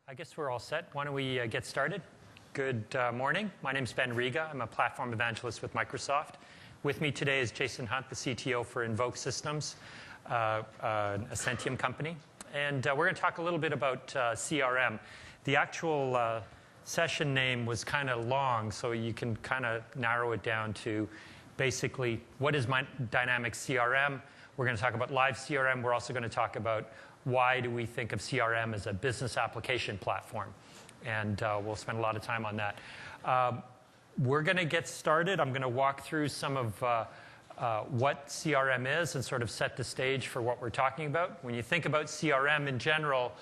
I guess we're all set. Why don't we get started? Good morning. My name is Ben Riga. I'm a platform evangelist with Microsoft. With me today is Jason Hunt, the CTO for MIX07, a Centium company. And we're going to talk a little bit about CRM. The actual session name was kind of long, so you can kind of narrow it down to basically what is my dynamic CRM. We're going to talk about live CRM. We're also going to talk about why do we think of CRM as a business application platform. And we'll spend a lot of time on that. We're going to get started. I'm going to walk through some of what CRM is and sort of set the stage for what we're talking about. When you think about CRM in general,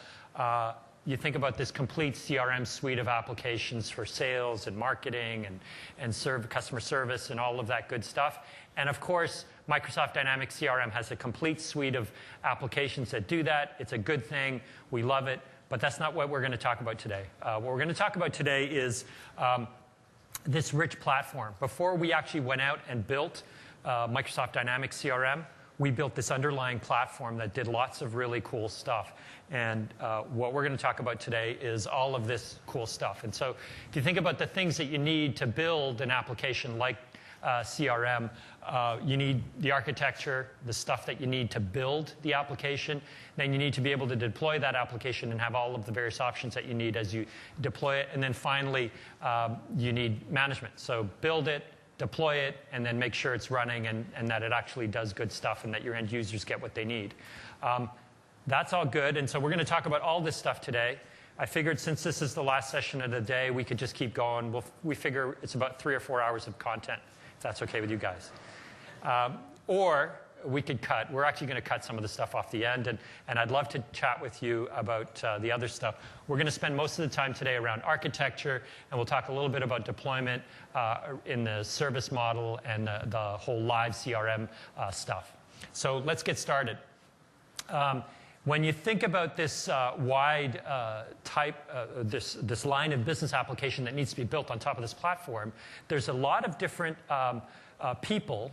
you think about this complete CRM suite of applications for sales and marketing and customer service and all of that good stuff. And of course, Microsoft Dynamics CRM has a complete suite of applications that do that. It's a good thing. We love it. But that's not what we're going to talk about today. What we're going to talk about today is this rich platform. Before we actually went out and built Microsoft Dynamics CRM, we built this underlying platform that did lots of really cool stuff. And what we're going to talk about today is all of this cool stuff. And so if you think about the things that you need to build an application like CRM, you need the architecture, the stuff that you need to build the application. Then you need to be able to deploy that application and have all of the various options that you need as you deploy it. And then finally, you need management. So build it, deploy it, and then make sure it's running and that it actually does good stuff and that your end users get what they need. That's all good. And so we're going to talk about all this stuff today. I figured since this is the last session of the day, we could just keep going. We figure it's about 3 or 4 hours of content, if that's okay with you guys. Or we could cut. We're actually going to cut some of the stuff off the end, and I'd love to chat with you about the other stuff. We're going to spend most of the time today around architecture, and we'll talk a little bit about deployment in the service model and the whole live CRM stuff. So let's get started. When you think about this wide this line of business application that needs to be built on top of this platform, there's a lot of different people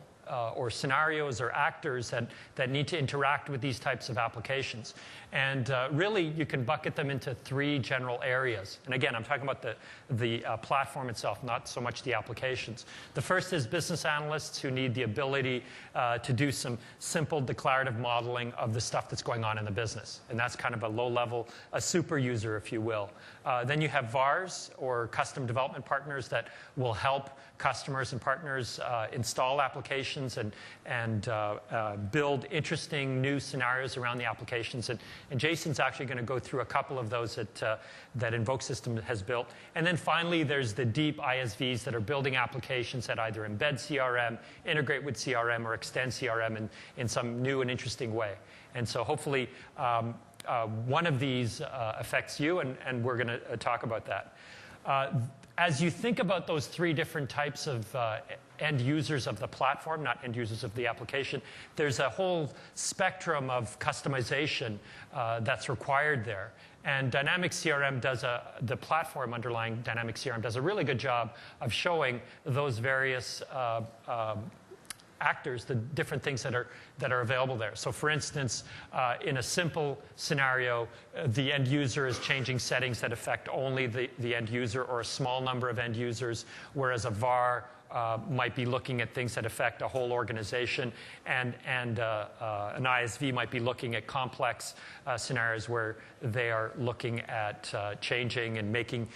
or scenarios or actors that need to interact with these types of applications. And really, you can bucket them into 3 general areas. And again, I'm talking about the platform itself, not so much the applications. The first is business analysts who need the ability to do some simple declarative modeling of the stuff that's going on in the business. And that's kind of a low-level, a super user, if you will. Then you have VARs, or custom development partners, that will help customers and partners install applications and build interesting new scenarios around the applications. And Jason's actually going to go through a couple of those that MIX07 has built. And then finally, there's the deep ISVs that are building applications that either embed CRM, integrate with CRM, or extend CRM in some new and interesting way. And so hopefully, one of these affects you, and we're going to talk about that. As you think about those 3 different types of end users of the platform, not end users of the application, there's a whole spectrum of customization that's required there. And Dynamics CRM the platform underlying Dynamics CRM does a really good job of showing those various actors, the different things that are available there. So for instance, in a simple scenario, the end user is changing settings that affect only the end user or a small number of end users, whereas a VAR might be looking at things that affect a whole organization, and an ISV might be looking at complex scenarios where they are looking at changing and making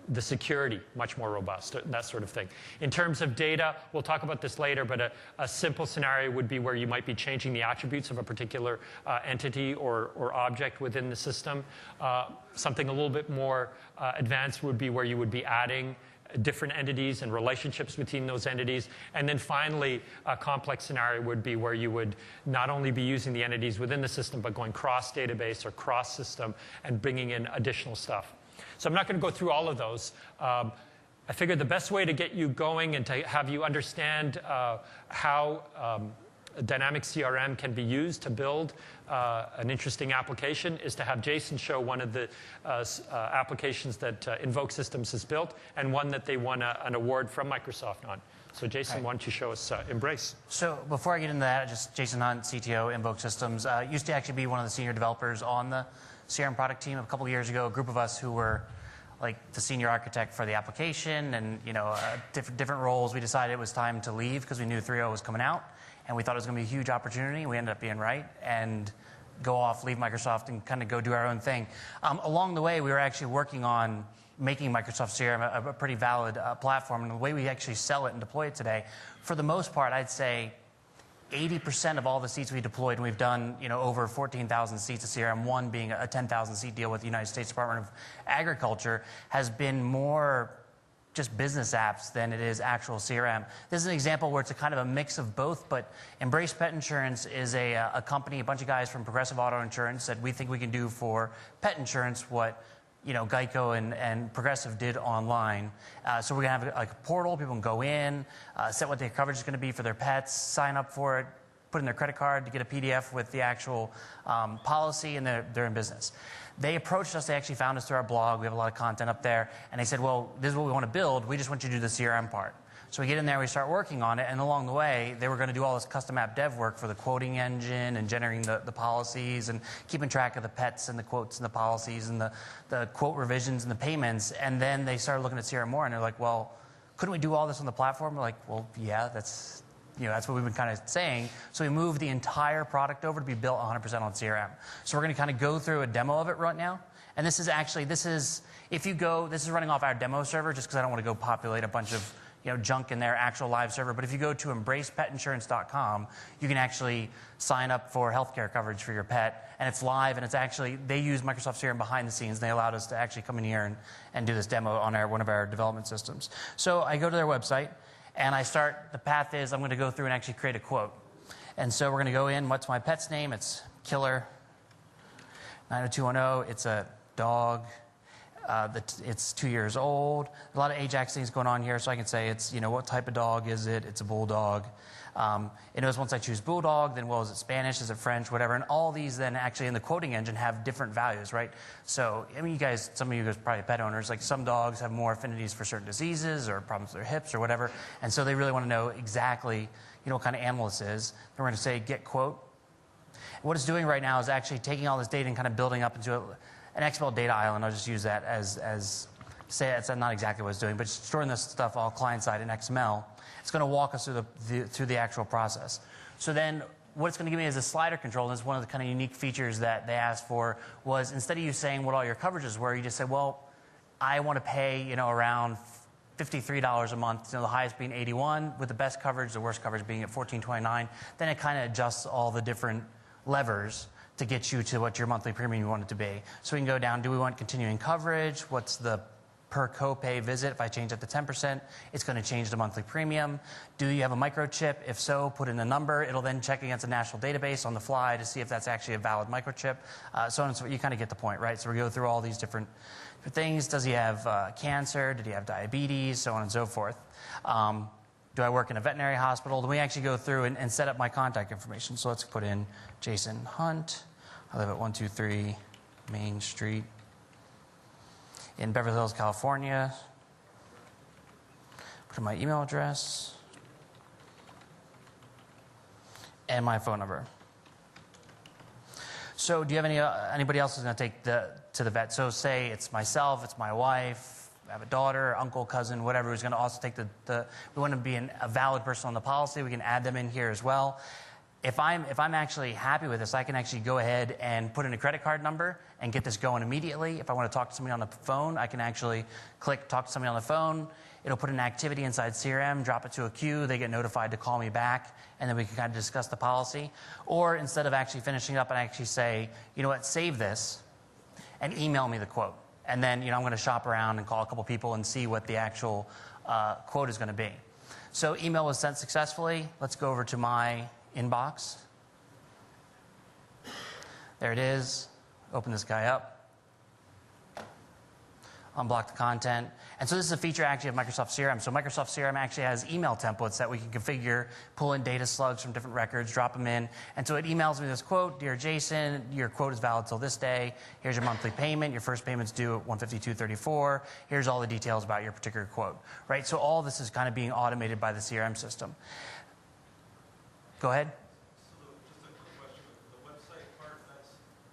the security much more robust, that sort of thing. In terms of data, we'll talk about this later, but a simple scenario would be where you might be changing the attributes of a particular entity or object within the system. Something a little bit more advanced would be where you would be adding different entities and relationships between those entities. And then finally, a complex scenario would be where you would not only be using the entities within the system, but going cross-database or cross-system and bringing in additional stuff. So I'm not going to go through all of those. I figured the best way to get you going and to have you understand how Dynamics CRM can be used to build an interesting application is to have Jason show one of the applications that MIX07 has built, and one that they won an award from Microsoft on. So Jason, why don't you show us Embrace? So before I get into that, just Jason Hunt, CTO, MIX07, used to actually be one of the senior developers on the CRM product team a couple of years ago, a group of us who were like the senior architect for the application and different roles. We decided it was time to leave because we knew 3.0 was coming out, and we thought it was going to be a huge opportunity. We ended up being right and go off, leave Microsoft, and kind of go do our own thing. Along the way, we were actually working on making Microsoft CRM a pretty valid platform, and the way we actually sell it and deploy it today, for the most part, I'd say 80% of all the seats we deployed, and we've done over 14,000 seats of CRM, one being a 10,000 seat deal with the United States Department of Agriculture, has been more just business apps than it is actual CRM. This is an example where it's a kind of a mix of both, but Embrace Pet Insurance is a company, a bunch of guys from Progressive Auto Insurance that we think we can do for pet insurance what Geico and Progressive did online. So we're going to have like a portal. People can go in, set what their coverage is going to be for their pets, sign up for it, put in their credit card to get a PDF with the actual policy, and they're in business. They approached us. They actually found us through our blog. We have a lot of content up there. And they said, well, this is what we want to build. We just want you to do the CRM part. So we get in there, we start working on it, and along the way, they were going to do all this custom app dev work for the quoting engine and generating the policies and keeping track of the pets and the quotes and the policies and the quote revisions and the payments. And then they started looking at CRM more, and they're like, well, couldn't we do all this on the platform? We're like, well, yeah, that's what we've been kind of saying. So we moved the entire product over to be built 100% on CRM. So we're going to kind of go through a demo of it right now. And this is running off our demo server just because I don't want to go populate a bunch of junk in their actual live server. But if you go to embracepetinsurance.com, you can actually sign up for healthcare coverage for your pet. And it's live, and they use Microsoft CRM behind the scenes. And they allowed us to actually come in here and do this demo on one of our development systems. So I go to their website, and the path is I'm going to go through and actually create a quote. And so we're going to go in, what's my pet's name? It's Killer 90210. It's a dog. It's 2 years old. A lot of Ajax things going on here, so I can say it's, what type of dog is it? It's a bulldog. It knows once I choose bulldog, then, is it Spanish? Is it French? Whatever. And all these then actually in the quoting engine have different values, right? So, some of you guys are probably pet owners, like some dogs have more affinities for certain diseases or problems with their hips or whatever. And so they really want to know exactly, what kind of animal this is. Then we're going to say get quote. What it's doing right now is actually taking all this data and kind of building up into an XML data island. I'll just use that as say that's not exactly what it's doing, but it's storing this stuff all client-side in XML. It's going to walk us through the actual process. So then what it's going to give me is a slider control, and it's one of the kind of unique features that they asked for was instead of you saying what all your coverages were, you just said, well, I want to pay around $53 a month, the highest being $81, with the best coverage, the worst coverage being at $14.29. Then it kind of adjusts all the different levers to get you to what your monthly premium you want it to be. So we can go down, do we want continuing coverage? What's the per copay visit? If I change that to 10%, it's going to change the monthly premium. Do you have a microchip? If so, put in a number. It'll then check against a national database on the fly to see if that's actually a valid microchip. So on and so forth. You kind of get the point, right? So we go through all these different things. Does he have cancer? Did he have diabetes? So on and so forth. Do I work in a veterinary hospital? Then we actually go through and set up my contact information. So let's put in Jason Hunt. I live at 123 Main Street in Beverly Hills, California. Put in my email address and my phone number. So do you have anybody else who's going to take to the vet? So say it's myself, it's my wife, I have a daughter, uncle, cousin, whatever, who's going to also take we want to be a valid person on the policy. We can add them in here as well. If I'm actually happy with this, I can actually go ahead and put in a credit card number and get this going immediately. If I want to talk to somebody on the phone, I can actually click talk to somebody on the phone. It'll put an activity inside CRM, drop it to a queue. They get notified to call me back, and then we can kind of discuss the policy. Or instead of actually finishing up, I actually say, you know what, save this and email me the quote. And then I'm going to shop around and call a couple people and see what the actual quote is going to be. So email was sent successfully. Let's go over to my inbox. There it is. Open this guy up. Unblock the content. And so this is a feature actually of Microsoft CRM. So Microsoft CRM actually has email templates that we can configure, pull in data slugs from different records, drop them in. And so it emails me this quote, Dear Jason, your quote is valid till this day. Here's your monthly payment. Your first payment's due at $152.34. Here's all the details about your particular quote. Right? So all this is kind of being automated by the CRM system. Go ahead. So just a quick question. The website part, that's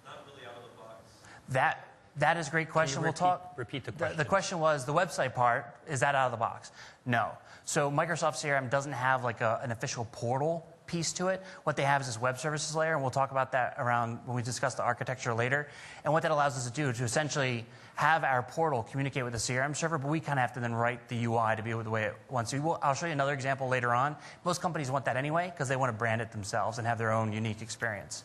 not really out of the box. That is a great question. Can you repeat the question? The question was, the website part, is that out of the box? No. So Microsoft CRM doesn't have like an official portal piece to it. What they have is this web services layer, and we'll talk about that around when we discuss the architecture later. And what that allows us to do to essentially have our portal communicate with the CRM server, but we kind of have to then write the UI to be the way it wants to. I'll show you another example later on. Most companies want that anyway because they want to brand it themselves and have their own unique experience.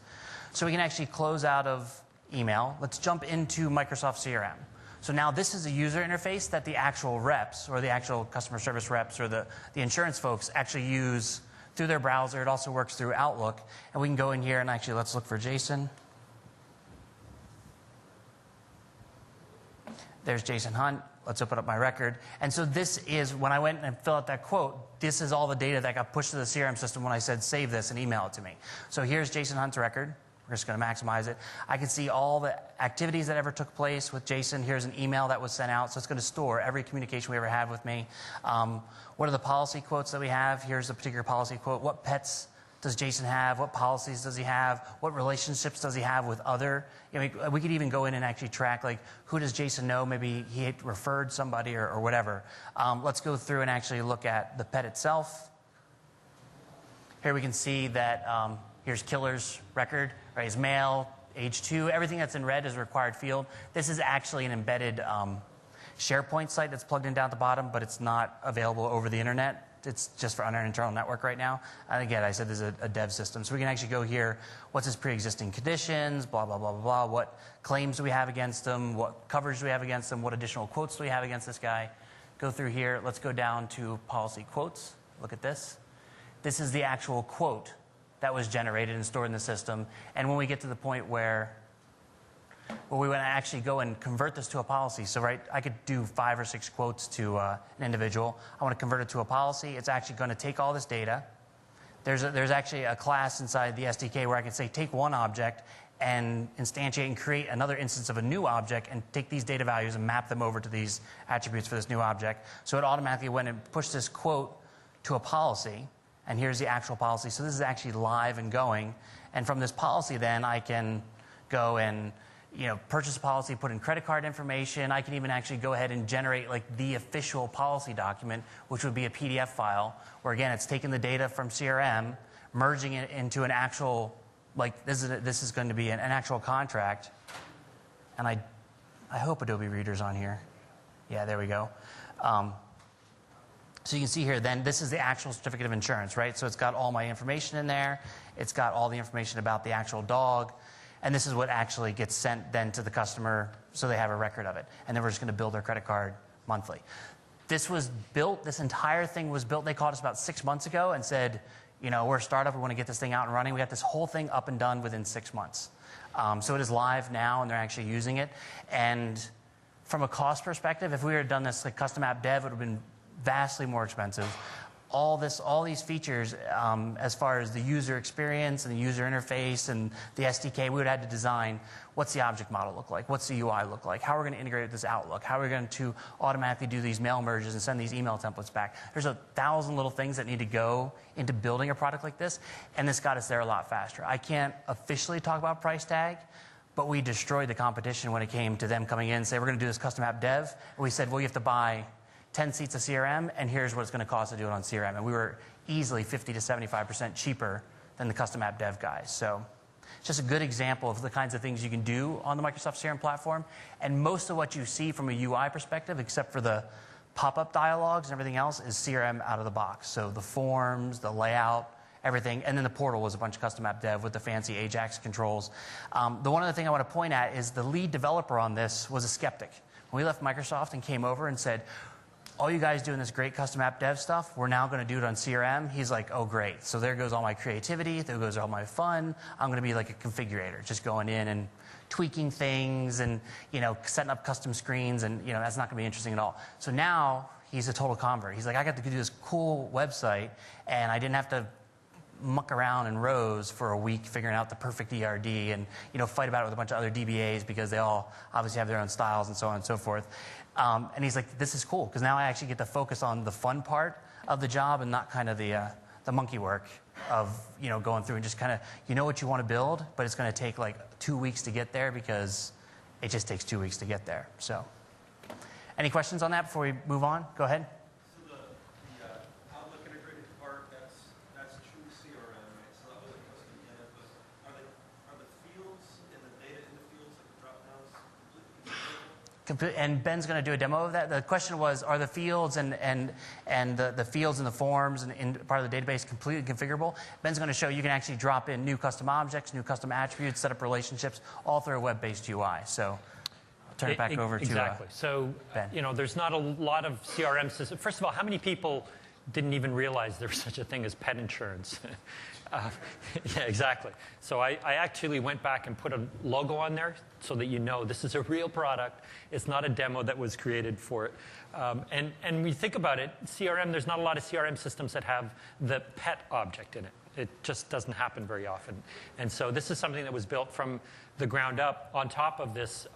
So we can actually close out of email. Let's jump into Microsoft CRM. So now this is a user interface that the actual reps or the actual customer service reps or the insurance folks actually use through their browser. It also works through Outlook. And we can go in here and actually let's look for Jason. There's Jason Hunt. Let's open up my record. And so this is, when I went and filled out that quote, this is all the data that got pushed to the CRM system when I said save this and email it to me. So here's Jason Hunt's record. We're just going to maximize it. I can see all the activities that ever took place with Jason. Here's an email that was sent out. So it's going to store every communication we ever had with me. What are the policy quotes that we have? Here's a particular policy quote. What pets does Jason have? What policies does he have? What relationships does he have with other? We could even go in and actually track, like, who does Jason know? Maybe he had referred somebody or whatever. Let's go through and actually look at the pet itself. Here we can see that here's Killer's record. Right, he's male, age 2. Everything that's in red is a required field. This is actually an embedded SharePoint site that's plugged in down at the bottom, but it's not available over the internet. It's just for on our internal network right now. And again, I said there's a dev system. So we can actually go here, what's his pre-existing conditions, blah, blah, blah, blah, blah. What claims do we have against him? What coverage do we have against him? What additional quotes do we have against this guy? Go through here. Let's go down to policy quotes. Look at this. This is the actual quote that was generated and stored in the system. And when we get to the point where we want to actually go and convert this to a policy. So, right, I could do 5 or 6 quotes to an individual. I want to convert it to a policy. It's actually going to take all this data. There's actually a class inside the SDK where I can say take one object and instantiate and create another instance of a new object and take these data values and map them over to these attributes for this new object. So it automatically went and pushed this quote to a policy. And here's the actual policy. So this is actually live and going. And from this policy, then, I can go and purchase a policy, put in credit card information. I can even actually go ahead and generate like the official policy document, which would be a PDF file, where, again, it's taking the data from CRM, merging it into an actual, like, this is going to be an actual contract. And I hope Adobe Reader's on here. Yeah, there we go. So you can see here, then, this is the actual certificate of insurance, right? So it's got all my information in there. It's got all the information about the actual dog. And this is what actually gets sent then to the customer so they have a record of it. And then we're just going to bill their credit card monthly. This was built, this entire thing was built. They called us about 6 months ago and said, we're a startup. We want to get this thing out and running. We got this whole thing up and done within 6 months. So it is live now, and they're actually using it. And from a cost perspective, if we had done this like custom app dev, it would have been vastly more expensive. All these features, as far as the user experience and the user interface and the SDK, we would have had to design what's the object model look like, what's the UI look like, how we're going to integrate with this Outlook, how we're going to automatically do these mail merges and send these email templates back. There's 1,000 little things that need to go into building a product like this, and this got us there a lot faster. I can't officially talk about price tag, but we destroyed the competition when it came to them coming in and say, we're going to do this custom app dev. And we said, well, you have to buy 10 seats of CRM, and here's what it's going to cost to do it on CRM. And we were easily 50 to 75% cheaper than the custom app dev guys. So it's just a good example of the kinds of things you can do on the Microsoft CRM platform. And most of what you see from a UI perspective, except for the pop-up dialogues and everything else, is CRM out of the box. So the forms, the layout, everything. And then the portal was a bunch of custom app dev with the fancy Ajax controls. The one other thing I want to point at is the lead developer on this was a skeptic. When we left Microsoft and came over and said, all you guys doing this great custom app dev stuff, we're now going to do it on CRM. He's like, oh, great. So there goes all my creativity. There goes all my fun. I'm going to be like a configurator, just going in and tweaking things and, setting up custom screens. And, that's not going to be interesting at all. So now he's a total convert. He's like, I got to do this cool website, and I didn't have to muck around in rows for a week figuring out the perfect ERD and, fight about it with a bunch of other DBAs because they all obviously have their own styles and so on and so forth. And he's like, this is cool, because now I actually get to focus on the fun part of the job and not kind of the monkey work of, going through and just kind of, what you want to build, but it's going to take like 2 weeks to get there because It just takes 2 weeks to get there. So, any questions on that before we move on? Go ahead. So the Outlook integrated part, that's true CRM, right? So that was a custom data, but are the fields and the data in the fields, like the drop downs, completely configurable? And Ben's going to do a demo of that. The question was, are the fields and the fields and the forms and in part of the database completely configurable? Ben's going to show you can actually drop in new custom objects, new custom attributes, set up relationships, all through a web-based UI. So I'll turn it back over to exactly. So Ben. There's not a lot of CRM systems. First of all, how many people didn't even realize there was such a thing as pet insurance? Yeah, exactly. So I actually went back and put a logo on there so that you know this is a real product. It's not a demo that was created for it. And when you think about it, CRM, there's not a lot of CRM systems that have the pet object in it. It just doesn't happen very often. And so this is something that was built from the ground up on top of this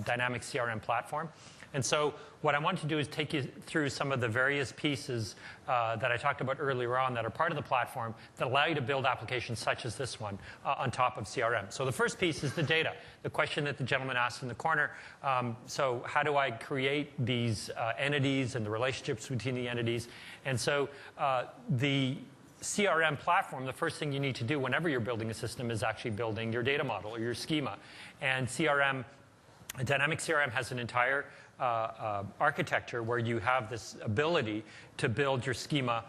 dynamic CRM platform. And so what I want to do is take you through some of the various pieces that I talked about earlier on that are part of the platform that allow you to build applications such as this one on top of CRM. So the first piece is the data, the question that the gentleman asked in the corner. So how do I create these entities and the relationships between the entities? And so the CRM platform, the first thing you need to do whenever you're building a system is actually building your data model or your schema. And CRM, dynamic CRM has an entire architecture where you have this ability to build your schema,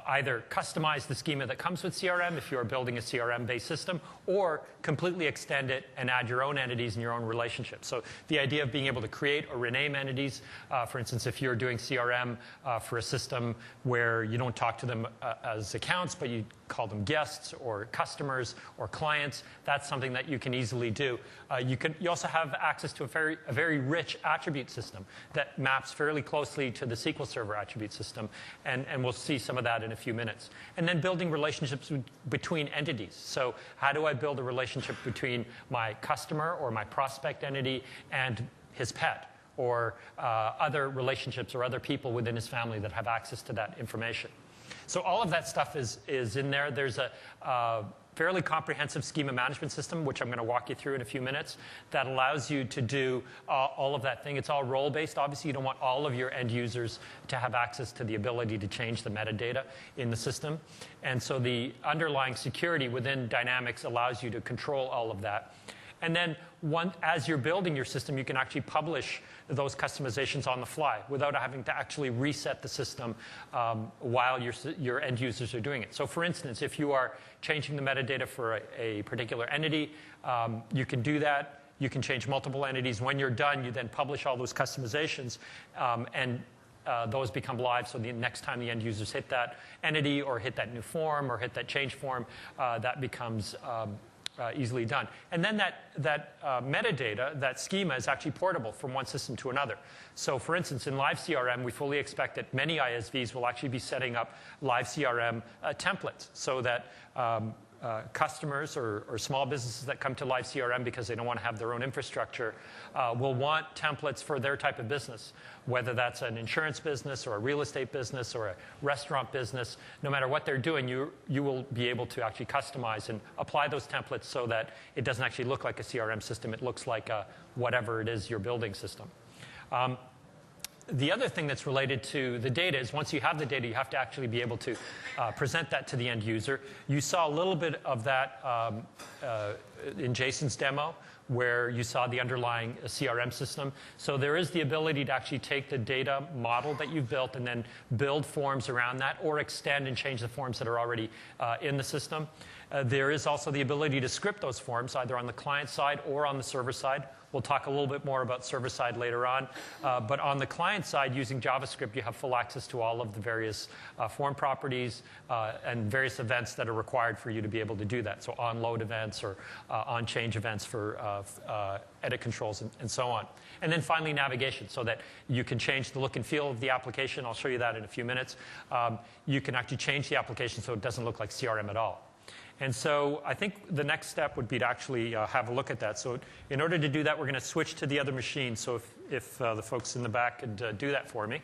either customize the schema that comes with CRM if you are building a CRM-based system, or completely extend it and add your own entities and your own relationships. So the idea of being able to create or rename entities, for instance, if you're doing CRM for a system where you don't talk to them as accounts, but you call them guests or customers or clients, that's something that you can easily do. You also have access to a very rich attribute system that maps fairly closely to the SQL Server attribute system, and we'll see some of that in a few minutes. And then building relationships between entities. So how do I build a relationship between my customer or my prospect entity and his pet, or other relationships or other people within his family that have access to that information? So all of that stuff is in there. There's a fairly comprehensive schema management system, which I'm going to walk you through in a few minutes, that allows you to do all of that thing. It's all role-based. Obviously, you don't want all of your end users to have access to the ability to change the metadata in the system. And so the underlying security within Dynamics allows you to control all of that. And then as you're building your system, you can actually publish those customizations on the fly without having to actually reset the system while your end users are doing it. So for instance, if you are changing the metadata for a particular entity, you can do that. You can change multiple entities. When you're done, you then publish all those customizations, and those become live. So the next time the end users hit that entity or hit that new form or hit that change form, that becomes easily done. And then that metadata, that schema, is actually portable from one system to another. So for instance, in live CRM, we fully expect that many ISVs will actually be setting up live CRM templates so that customers or small businesses that come to live CRM because they don't want to have their own infrastructure will want templates for their type of business, whether that's an insurance business or a real estate business or a restaurant business. No matter what they're doing, you will be able to actually customize and apply those templates so that it doesn't actually look like a CRM system. It looks like whatever it is you're building system. The other thing that's related to the data is once you have the data, you have to actually be able to present that to the end user. You saw a little bit of that in Jason's demo, where you saw the underlying CRM system. So there is the ability to actually take the data model that you've built and then build forms around that, or extend and change the forms that are already in the system. There is also the ability to script those forms, either on the client side or on the server side. We'll talk a little bit more about server side later on. But on the client side, using JavaScript, you have full access to all of the various form properties and various events that are required for you to be able to do that. So on-load events or on-change events for edit controls and so on. And then finally, navigation, so that you can change the look and feel of the application. I'll show you that in a few minutes. You can actually change the application so it doesn't look like CRM at all. And so I think the next step would be to actually have a look at that. So in order to do that, we're going to switch to the other machine. So if the folks in the back could do that for me.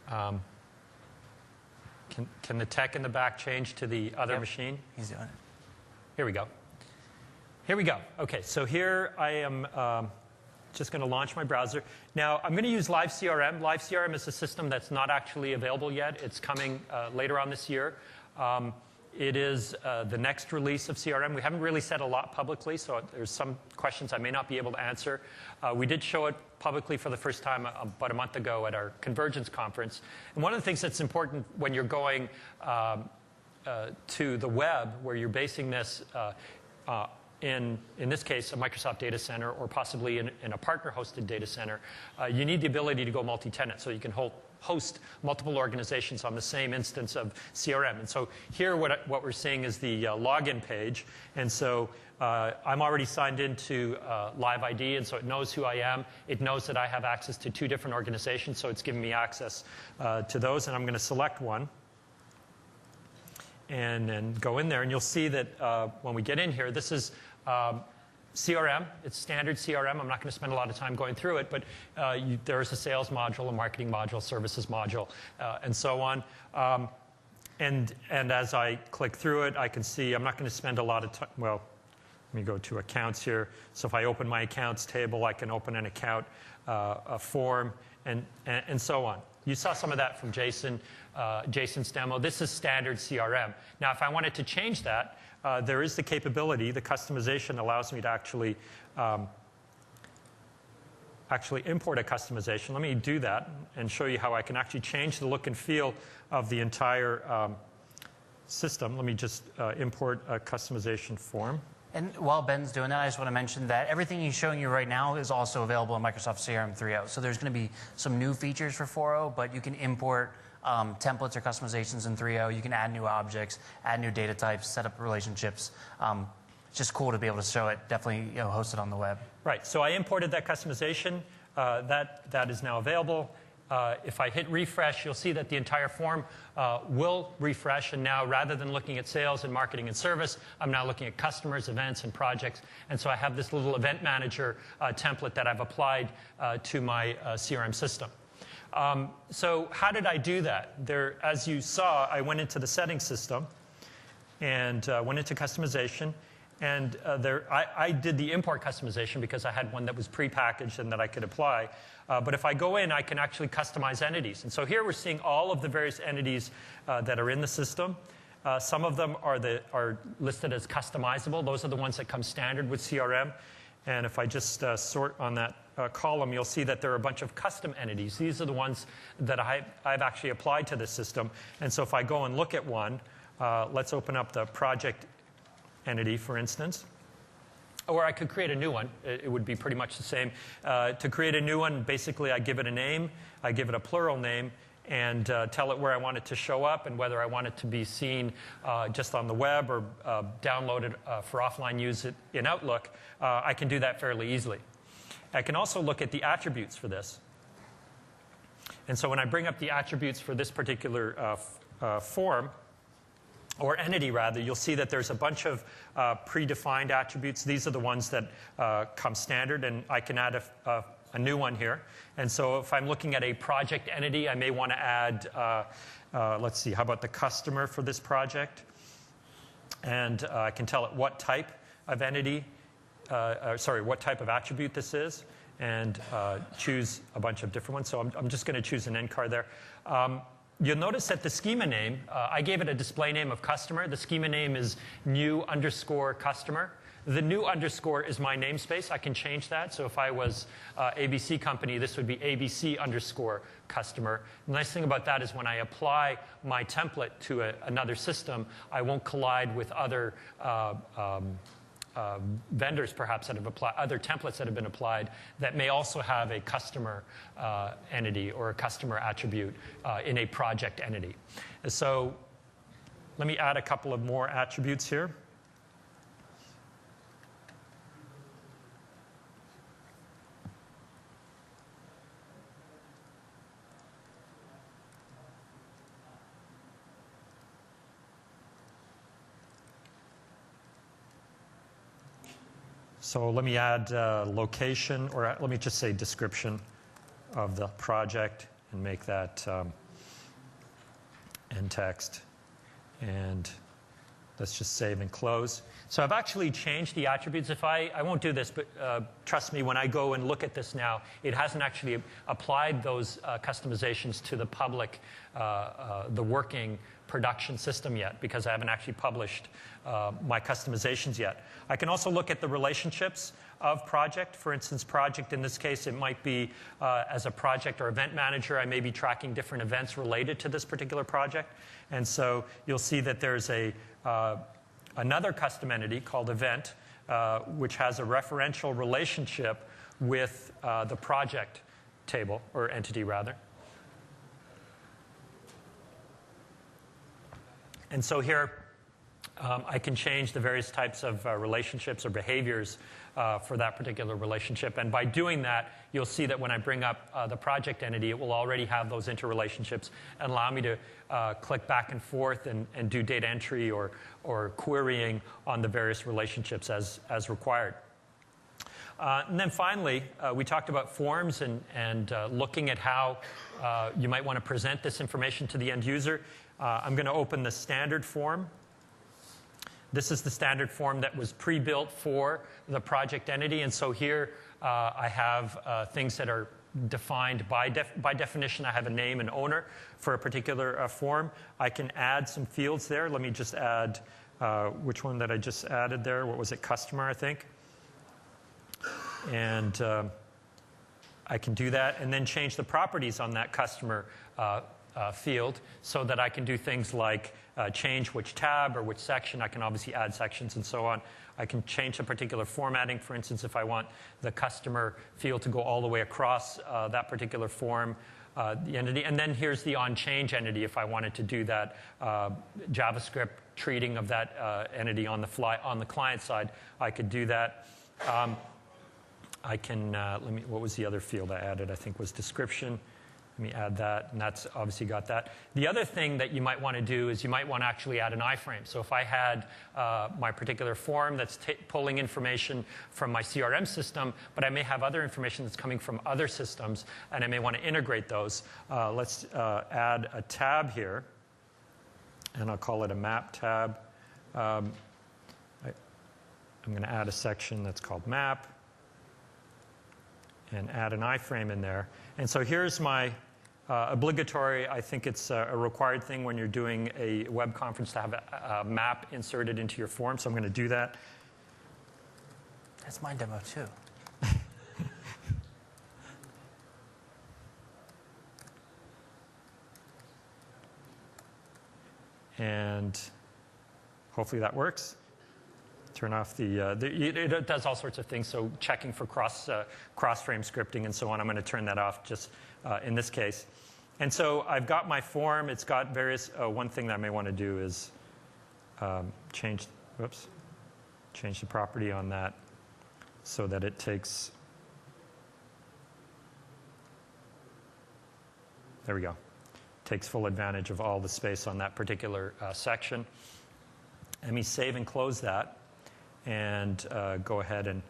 Can the tech in the back change to the other machine? He's doing it. Here we go. Here we go. Okay, so here I am just going to launch my browser. Now, I'm going to use Live CRM. Live CRM is a system that's not actually available yet. It's coming later on this year. It is the next release of CRM. We haven't really said a lot publicly, so there's some questions I may not be able to answer. We did show it publicly for the first time about a month ago at our Convergence conference. And one of the things that's important when you're going to the web, where you're basing this in this case, a Microsoft data center, or possibly in a partner-hosted data center, you need the ability to go multi-tenant, so you can host multiple organizations on the same instance of CRM. And so here what we're seeing is the login page. And so I'm already signed into Live ID, and so it knows who I am. It knows that I have access to 2 different organizations, so it's giving me access to those. And I'm going to select one and then go in there. And you'll see that when we get in here, this is CRM. It's standard CRM. I'm not going to spend a lot of time going through it, but there's a sales module, a marketing module, services module, and so on. And as I click through it, I can see I'm not going to spend a lot of time. Well, let me go to accounts here. So if I open my accounts table, I can open an account a form, and so on. You saw some of that from Jason's demo. This is standard CRM. Now, if I wanted to change that, there is the capability. The customization allows me to actually import a customization. Let me do that and show you how I can actually change the look and feel of the entire system. Let me just import a customization form. And while Ben's doing that, I just want to mention that everything he's showing you right now is also available in Microsoft CRM 3.0. So there's going to be some new features for 4.0, but you can import templates or customizations in 3.0. You can add new objects, add new data types, set up relationships. It's just cool to be able to show it, definitely host it on the web. Right. So I imported that customization. That is now available. If I hit refresh, you'll see that the entire form will refresh. And now, rather than looking at sales and marketing and service, I'm now looking at customers, events, and projects. And so I have this little event manager template that I've applied to my CRM system. So how did I do that? As you saw, I went into the settings system and went into customization. And I did the import customization because I had one that was prepackaged and that I could apply. But if I go in, I can actually customize entities. And so here we're seeing all of the various entities that are in the system. Some of them are listed as customizable. Those are the ones that come standard with CRM. And if I just sort on that column, you'll see that there are a bunch of custom entities. These are the ones that I've actually applied to this system. And so if I go and look at one, let's open up the project entity, for instance. Or I could create a new one. It would be pretty much the same. To create a new one, basically I give it a name, I give it a plural name, and tell it where I want it to show up and whether I want it to be seen just on the web or downloaded for offline use in Outlook. I can do that fairly easily. I can also look at the attributes for this. And so when I bring up the attributes for this particular form, or entity rather, you'll see that there's a bunch of predefined attributes. These are the ones that come standard, and I can add a new one here. And so if I'm looking at a project entity, I may want to add, let's see, how about the customer for this project? And I can tell it what type of entity, what type of attribute this is, and choose a bunch of different ones. So I'm just going to choose an end card there. You'll notice that the schema name, I gave it a display name of customer. The schema name is new_customer. The new underscore is my namespace. I can change that. So if I was ABC company, this would be ABC_customer. The nice thing about that is when I apply my template to another system, I won't collide with other vendors perhaps that have applied, other templates that have been applied that may also have a customer entity or a customer attribute in a project entity. So let me add a couple of more attributes here. So let me add location, or let me just say description of the project and make that end text. And let's just save and close. So I've actually changed the attributes. I won't do this, but trust me, when I go and look at this now, it hasn't actually applied those customizations to the public, the working production system yet, because I haven't actually published my customizations yet. I can also look at the relationships of project. For instance, project, in this case, it might be as a project or event manager, I may be tracking different events related to this particular project. And so you'll see that there's another custom entity called event, which has a referential relationship with the project table, or entity rather. And so here, I can change the various types of relationships or behaviors for that particular relationship. And by doing that, you'll see that when I bring up the project entity, it will already have those interrelationships and allow me to click back and forth and do data entry or querying on the various relationships as required. And then finally, we talked about forms and looking at how you might want to present this information to the end user. I'm going to open the standard form. This is the standard form that was pre-built for the project entity. And so here I have things that are defined by definition. I have a name and owner for a particular form. I can add some fields there. Let me just add, which one that I just added there? What was it? Customer, I think. And I can do that and then change the properties on that customer field so that I can do things like change which tab or which section. I can obviously add sections and so on. I can change the particular formatting. For instance, if I want the customer field to go all the way across that particular form, the entity. And then here's the on-change entity if I wanted to do that JavaScript treating of that entity on the fly on the client side. I could do that. I can, what was the other field I added? I think was description. Let me add that, and that's obviously got that. The other thing that you might want to do is you might want to actually add an iframe. So if I had my particular form that's pulling information from my CRM system, but I may have other information that's coming from other systems, and I may want to integrate those. Let's add a tab here, and I'll call it a map tab. I'm going to add a section that's called map, and add an iframe in there. And so here's my obligatory, I think it's a required thing when you're doing a web conference to have a map inserted into your form. So I'm going to do that. That's my demo too. And hopefully that works. Turn off it does all sorts of things, so checking for cross-frame scripting and so on. I'm going to turn that off just in this case. And so I've got my form. It's got various, one thing that I may want to do is change the property on that so that it takes, there we go, takes full advantage of all the space on that particular section. Let me save and close that. And go ahead and...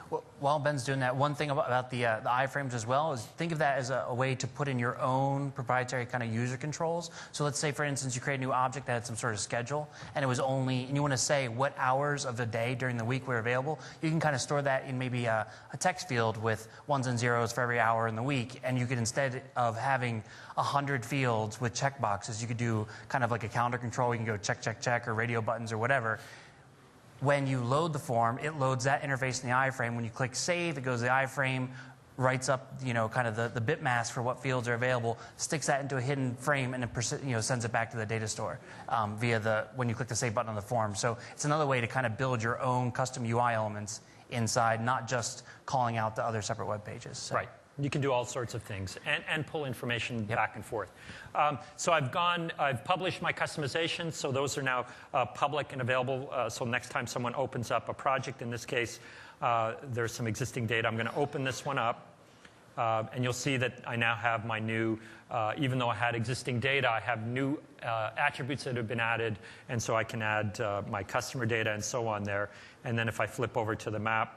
Well, while Ben's doing that, one thing about the iframes as well is think of that as a way to put in your own proprietary kind of user controls. So let's say, for instance, you create a new object that had some sort of schedule, and it was only, and you want to say what hours of the day during the week were available. You can kind of store that in maybe a text field with ones and zeros for every hour in the week, and you could, instead of having 100 fields with checkboxes, you could do kind of like a calendar control. You can go check, check, check, or radio buttons or whatever. When you load the form, it loads that interface in the iframe. When you click save, it goes to the iframe, writes up, kind of the bit mask for what fields are available, sticks that into a hidden frame, and then sends it back to the data store via when you click the save button on the form. So it's another way to kind of build your own custom UI elements inside, not just calling out the other separate web pages. So. Right. You can do all sorts of things and pull information back and forth. So I've published my customizations, so those are now public and available. So next time someone opens up a project, in this case, there's some existing data. I'm going to open this one up, and you'll see that I now have my new, even though I had existing data, I have new attributes that have been added, and so I can add my customer data and so on there. And then if I flip over to the map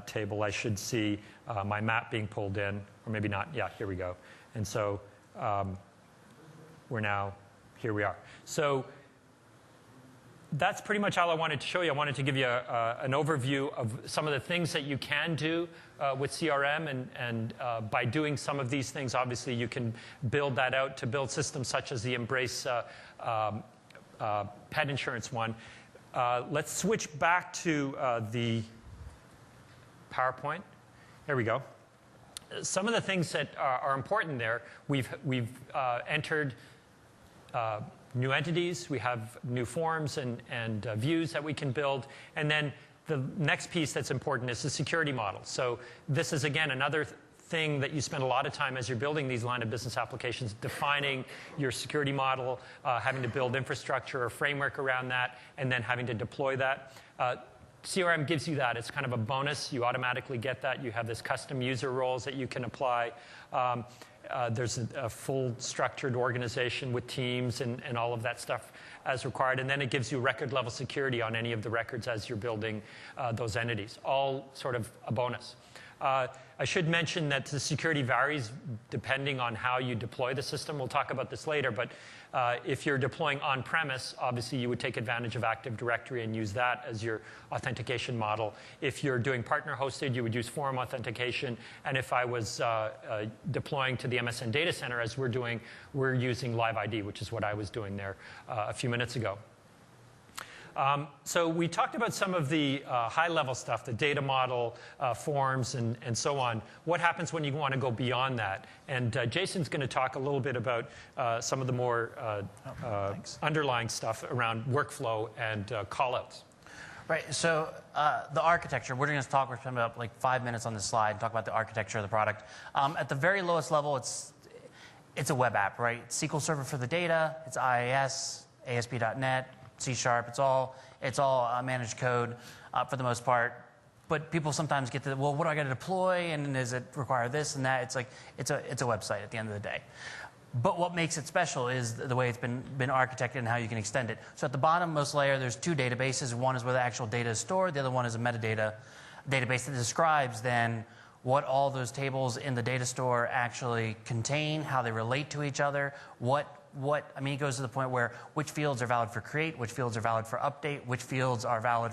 table, I should see my map being pulled in, or maybe not. Yeah, here we go. And so here we are. So that's pretty much all I wanted to show you. I wanted to give you an overview of some of the things that you can do with CRM, and by doing some of these things, obviously you can build that out to build systems such as the Embrace pet insurance one. Let's switch back to the PowerPoint. There we go. Some of the things that are important there, we've entered new entities, we have new forms and views that we can build, and then the next piece that's important is the security model. So this is, again, another thing that you spend a lot of time as you're building these line of business applications, defining your security model, having to build infrastructure or framework around that, and then having to deploy that. CRM gives you that. It's kind of a bonus. You automatically get that. You have this custom user roles that you can apply. There's a full structured organization with teams and all of that stuff as required. And then it gives you record level security on any of the records as you're building those entities. All sort of a bonus. I should mention that the security varies depending on how you deploy the system. We'll talk about this later, but if you're deploying on-premise, obviously you would take advantage of Active Directory and use that as your authentication model. If you're doing partner-hosted, you would use forum authentication. And if I was deploying to the MSN data center, as we're doing, we're using Live ID, which is what I was doing there a few minutes ago. So we talked about some of the high-level stuff, the data model, forms, and so on. What happens when you want to go beyond that? And Jason's going to talk a little bit about some of the more underlying stuff around workflow and callouts. Right, so the architecture, we're going to talk, we're spending about like 5 minutes on this slide and talk about the architecture of the product. At the very lowest level, it's a web app, right? SQL Server for the data, it's IIS, ASP.NET, C#, it's all managed code for the most part. But people sometimes get to, well, what do I got to deploy, and does it require this and that? It's like it's a website at the end of the day. But what makes it special is the way it's been architected and how you can extend it. So at the bottom most layer, there's two databases. One is where the actual data is stored. The other one is a metadata database that describes then what all those tables in the data store actually contain, how they relate to each other, I mean, it goes to the point where which fields are valid for create, which fields are valid for update, which fields are valid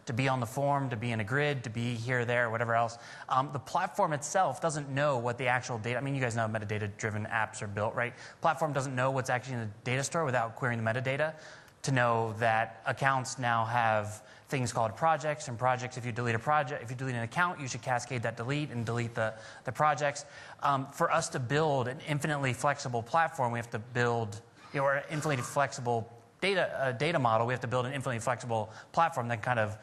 to be on the form, to be in a grid, to be here, there, whatever else. The platform itself doesn't know what the actual data, I mean, you guys know metadata-driven apps are built, right? Platform doesn't know what's actually in the data store without querying the metadata to know that accounts now have things called projects, and projects, if you delete an account, you should cascade that delete and delete the projects. For us to build an infinitely flexible platform, we have to build, or an infinitely flexible data model, we have to build an infinitely flexible platform that kind of,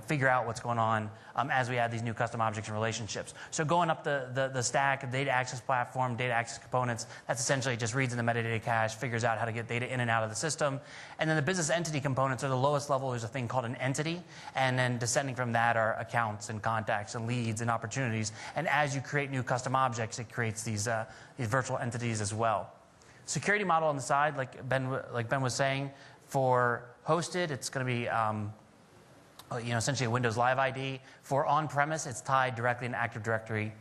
figure out what's going on as we add these new custom objects and relationships. So going up the stack of data access platform, data access components, that's essentially just reads in the metadata cache, figures out how to get data in and out of the system. And then the business entity components are the lowest level. There's a thing called an entity. And then descending from that are accounts and contacts and leads and opportunities. And as you create new custom objects, it creates these virtual entities as well. Security model on the side, like Ben was saying, for hosted, it's going to be essentially a Windows Live ID. For on-premise, it's tied directly in Active Directory.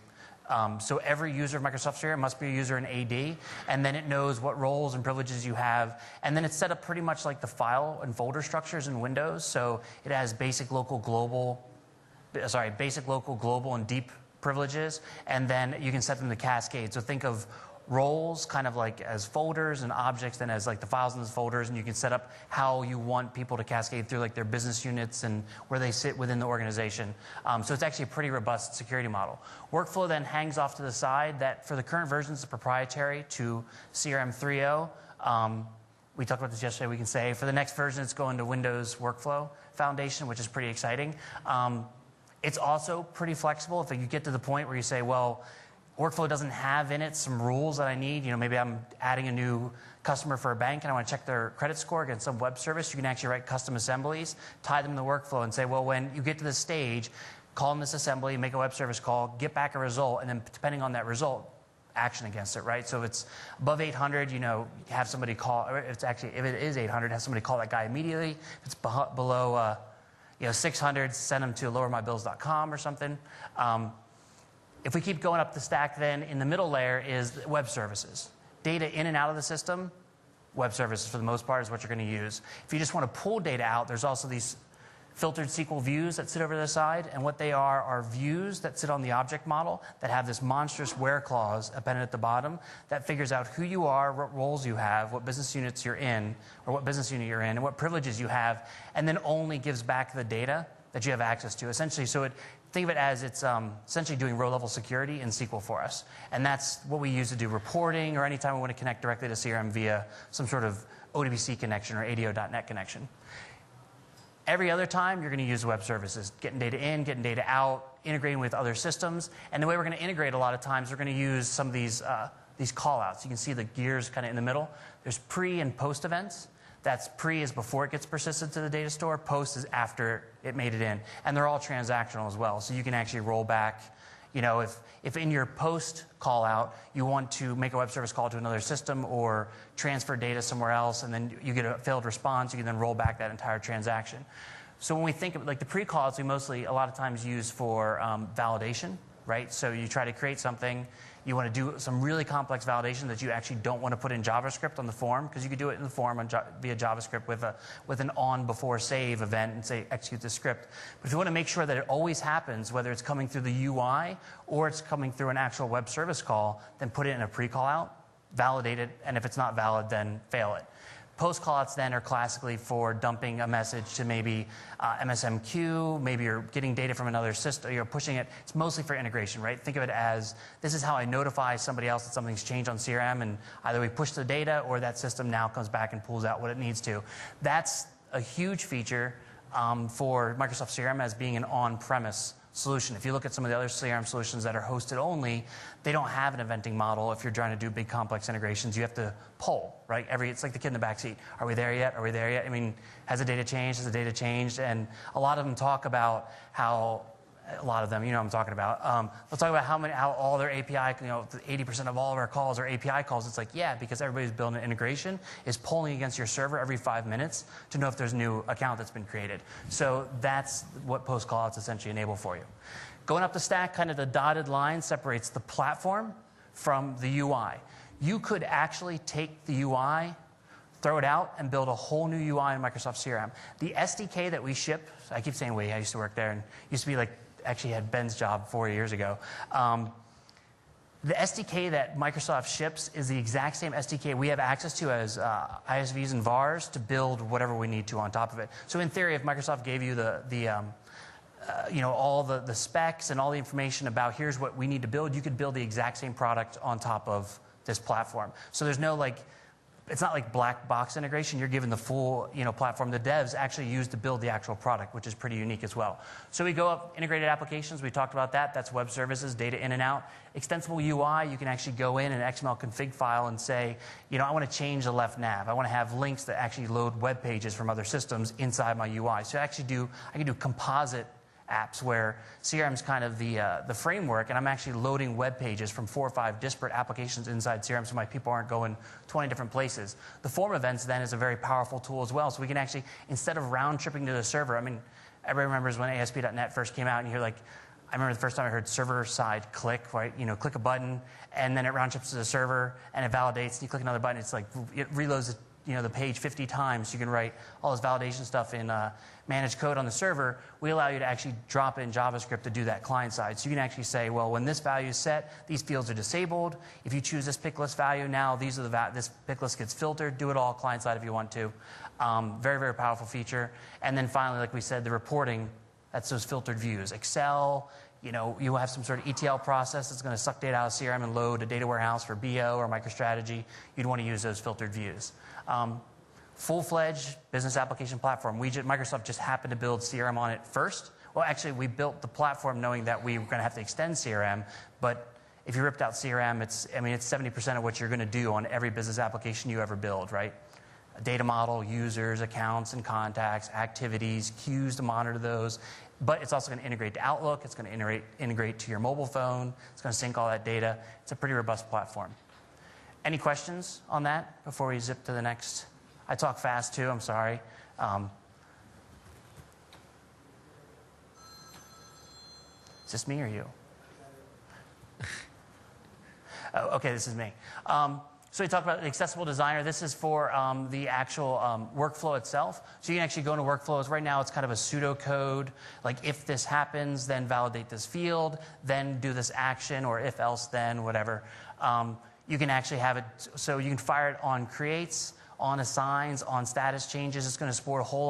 So every user of Microsoft Sphere must be a user in AD, and then it knows what roles and privileges you have. And then it's set up pretty much like the file and folder structures in Windows. So it has basic, local, global, and deep privileges, and then you can set them to cascade. So think of roles kind of like as folders and objects then as like the files in those folders, and you can set up how you want people to cascade through like their business units and where they sit within the organization. So it's actually a pretty robust security model. Workflow then hangs off to the side. That for the current versions is proprietary to CRM 3.0. We talked about this yesterday, we can say. For the next version, it's going to Windows Workflow Foundation, which is pretty exciting. It's also pretty flexible. If you get to the point where you say, well, Workflow doesn't have in it some rules that I need. Maybe I'm adding a new customer for a bank and I want to check their credit score against some web service. You can actually write custom assemblies, tie them to Workflow, and say, well, when you get to this stage, call in this assembly, make a web service call, get back a result, and then depending on that result, action against it, right? So if it's above 800, have somebody call, or if it is 800, have somebody call that guy immediately. If it's below 600, send them to lowermybills.com or something. If we keep going up the stack, then in the middle layer is web services. Data in and out of the system, web services for the most part is what you're going to use. If you just want to pull data out, there's also these filtered SQL views that sit over the side, and what they are views that sit on the object model that have this monstrous where clause appended at the bottom that figures out who you are, what roles you have, what business units you're in, or what business unit you're in, and what privileges you have, and then only gives back the data that you have access to. Essentially, think of it as it's essentially doing row-level security in SQL for us. And that's what we use to do reporting or anytime we want to connect directly to CRM via some sort of ODBC connection or ADO.NET connection. Every other time, you're going to use web services, getting data in, getting data out, integrating with other systems. And the way we're going to integrate a lot of times, we're going to use some of these call-outs. You can see the gears kind of in the middle. There's pre and post events. That's pre is before it gets persisted to the data store. Post is after it made it in. And they're all transactional as well. So you can actually roll back. You know, if in your post call out, you want to make a web service call to another system or transfer data somewhere else, and then you get a failed response, you can then roll back that entire transaction. So when we think of like the pre-calls, we mostly a lot of times use for validation, right? So you try to create something, you want to do some really complex validation that you actually don't want to put in JavaScript on the form, because you could do it in the form via JavaScript with an on before save event and say execute the script. But if you want to make sure that it always happens, whether it's coming through the UI or it's coming through an actual web service call, then put it in a pre-call out, validate it, and if it's not valid, then fail it. Post callouts then are classically for dumping a message to maybe MSMQ, maybe you're getting data from another system, you're pushing it. It's mostly for integration, right? Think of it as this is how I notify somebody else that something's changed on CRM, and either we push the data or that system now comes back and pulls out what it needs to. That's a huge feature for Microsoft CRM as being an on-premise solution. If you look at some of the other CRM solutions that are hosted only, they don't have an eventing model. If you're trying to do big complex integrations, you have to poll, right? It's like the kid in the back seat. Are we there yet? Are we there yet? I mean, has the data changed? Has the data changed? And a lot of them talk about how, a lot of them, you know what I'm talking about. They'll talk about how all their API, 80% of all of our calls are API calls. It's like, yeah, because everybody's building an integration is polling against your server every 5 minutes to know if there's a new account that's been created. So that's what post callouts essentially enable for you. Going up the stack, kind of the dotted line separates the platform from the UI. You could actually take the UI, throw it out, and build a whole new UI in Microsoft CRM. The SDK that we ship, I keep saying we, I used to work there, and used to be like, actually had Ben's job 4 years ago. The SDK that Microsoft ships is the exact same SDK we have access to as ISVs and VARs to build whatever we need to on top of it. So in theory, if Microsoft gave you all the specs and all the information about here's what we need to build, you could build the exact same product on top of this platform. So there's no it's not like black box integration. You're given the full platform the devs actually use to build the actual product, which is pretty unique as well. So we go up integrated applications. We talked about that. That's web services, data in and out. Extensible UI, you can actually go in an XML config file and say, I want to change the left nav. I want to have links that actually load web pages from other systems inside my UI. So I can do composite apps where CRM is kind of the framework, and I'm actually loading web pages from 4 or 5 disparate applications inside CRM so my people aren't going 20 different places. The form events then is a very powerful tool as well. So we can actually, instead of round tripping to the server, I mean, everybody remembers when ASP.NET first came out and you hear I remember the first time I heard server-side click, right? Click a button and then it round trips to the server and it validates and you click another button, it's like it reloads the page 50 times. You can write all this validation stuff in managed code on the server. We allow you to actually drop it in JavaScript to do that client side. So you can actually say, well, when this value is set, these fields are disabled. If you choose this pick list value, now this pick list gets filtered. Do it all client side if you want to. Very, very powerful feature. And then finally, like we said, the reporting, that's those filtered views. Excel, you have some sort of ETL process that's going to suck data out of CRM and load a data warehouse for BO or MicroStrategy. You'd want to use those filtered views. Full-fledged business application platform. Microsoft just happened to build CRM on it first. Well, actually, we built the platform knowing that we were going to have to extend CRM. But if you ripped out CRM, it's 70% of what you're going to do on every business application you ever build, right? A data model, users, accounts and contacts, activities, queues to monitor those. But it's also going to integrate to Outlook. It's going to integrate to your mobile phone. It's going to sync all that data. It's a pretty robust platform. Any questions on that before we zip to the next? I talk fast too, I'm sorry. Is this me or you? Oh, okay, this is me. So we talked about the accessible designer. This is for the actual workflow itself. So you can actually go into workflows. Right now it's kind of a pseudocode. Like if this happens, then validate this field, then do this action, or if else, then whatever. You can actually have it, so you can fire it on creates, on assigns, on status changes. It's going to support a whole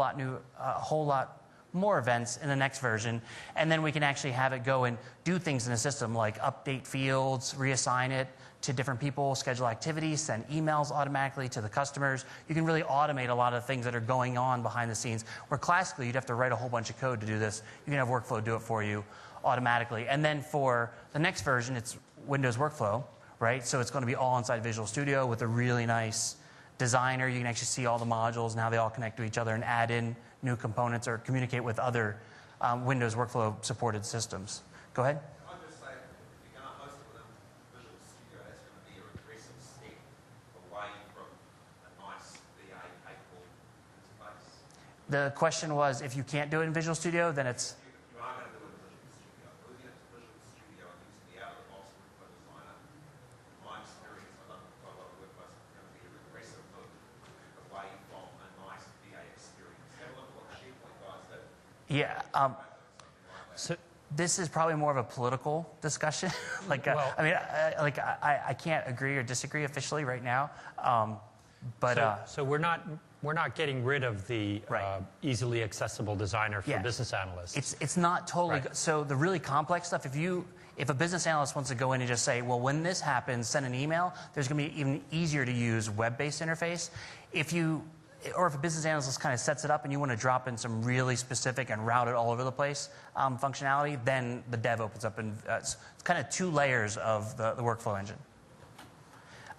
lot more events in the next version. And then we can actually have it go and do things in the system like update fields, reassign it to different people, schedule activities, send emails automatically to the customers. You can really automate a lot of things that are going on behind the scenes, where classically you'd have to write a whole bunch of code to do this. You can have Workflow do it for you automatically. And then for the next version, it's Windows Workflow, right? So it's going to be all inside Visual Studio with a really nice designer. You can actually see all the modules and how they all connect to each other and add in new components or communicate with other Windows Workflow supported systems. Go ahead. The question was, if you can't do it in Visual Studio, then it's... You are going to do it in Visual Studio. Moving it to Visual Studio and using the out-of-the-box Workflow Designer, in my experience, I've done quite a lot of work, but it's going to be a regressive move away from a nice VA experience. Have a look at what the SharePoint guys did. Yeah. So this is probably more of a political discussion. I can't agree or disagree officially right now. So we're not getting rid of the easily accessible designer for business analysts. It's not totally so the really complex stuff. If a business analyst wants to go in and just say, well, when this happens, send an email. There's going to be even easier to use web-based interface. If a business analyst kind of sets it up and you want to drop in some really specific and route it all over the place functionality, then the dev opens up and it's kind of two layers of the workflow engine.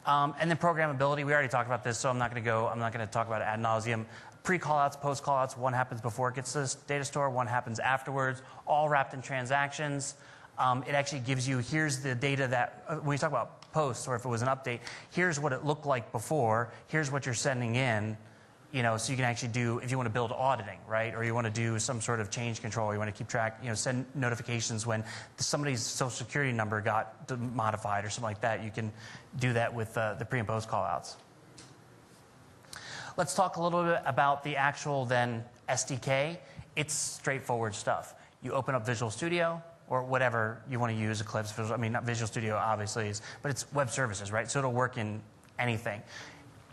And then programmability, we already talked about this, so I'm not going to talk about it ad nauseum. Pre-callouts, post-callouts, one happens before it gets to the data store, one happens afterwards, all wrapped in transactions. It actually gives you, here's the data that, when you talk about posts, or if it was an update, here's what it looked like before, here's what you're sending in, so you can actually do, if you want to build auditing, right? Or you want to do some sort of change control, you want to keep track, send notifications when somebody's social security number got modified or something like that. You can do that with the pre and post callouts. Let's talk a little bit about the actual then SDK. It's straightforward stuff. You open up Visual Studio or whatever you want to use, Eclipse, not Visual Studio obviously, but it's web services, right? So it'll work in anything.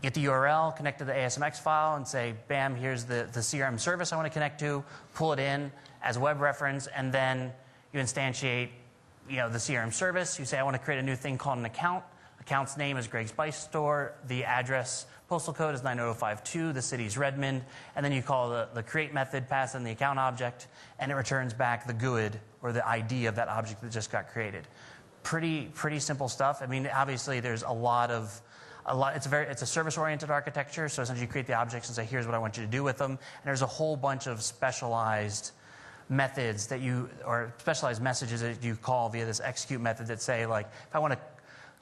Get the URL, connect to the ASMX file, and say, bam, here's the CRM service I want to connect to, pull it in as a web reference, and then you instantiate the CRM service. You say, I want to create a new thing called an account. Account's name is Greg's Spice Store. The address, postal code is 90052. The city's Redmond. And then you call the create method, pass in the account object, and it returns back the GUID, or the ID of that object that just got created. Pretty simple stuff. I mean, obviously, there's it's a service-oriented architecture, so essentially you create the objects and say, here's what I want you to do with them. And there's a whole bunch of specialized methods or specialized messages that you call via this execute method that say, like, if I want to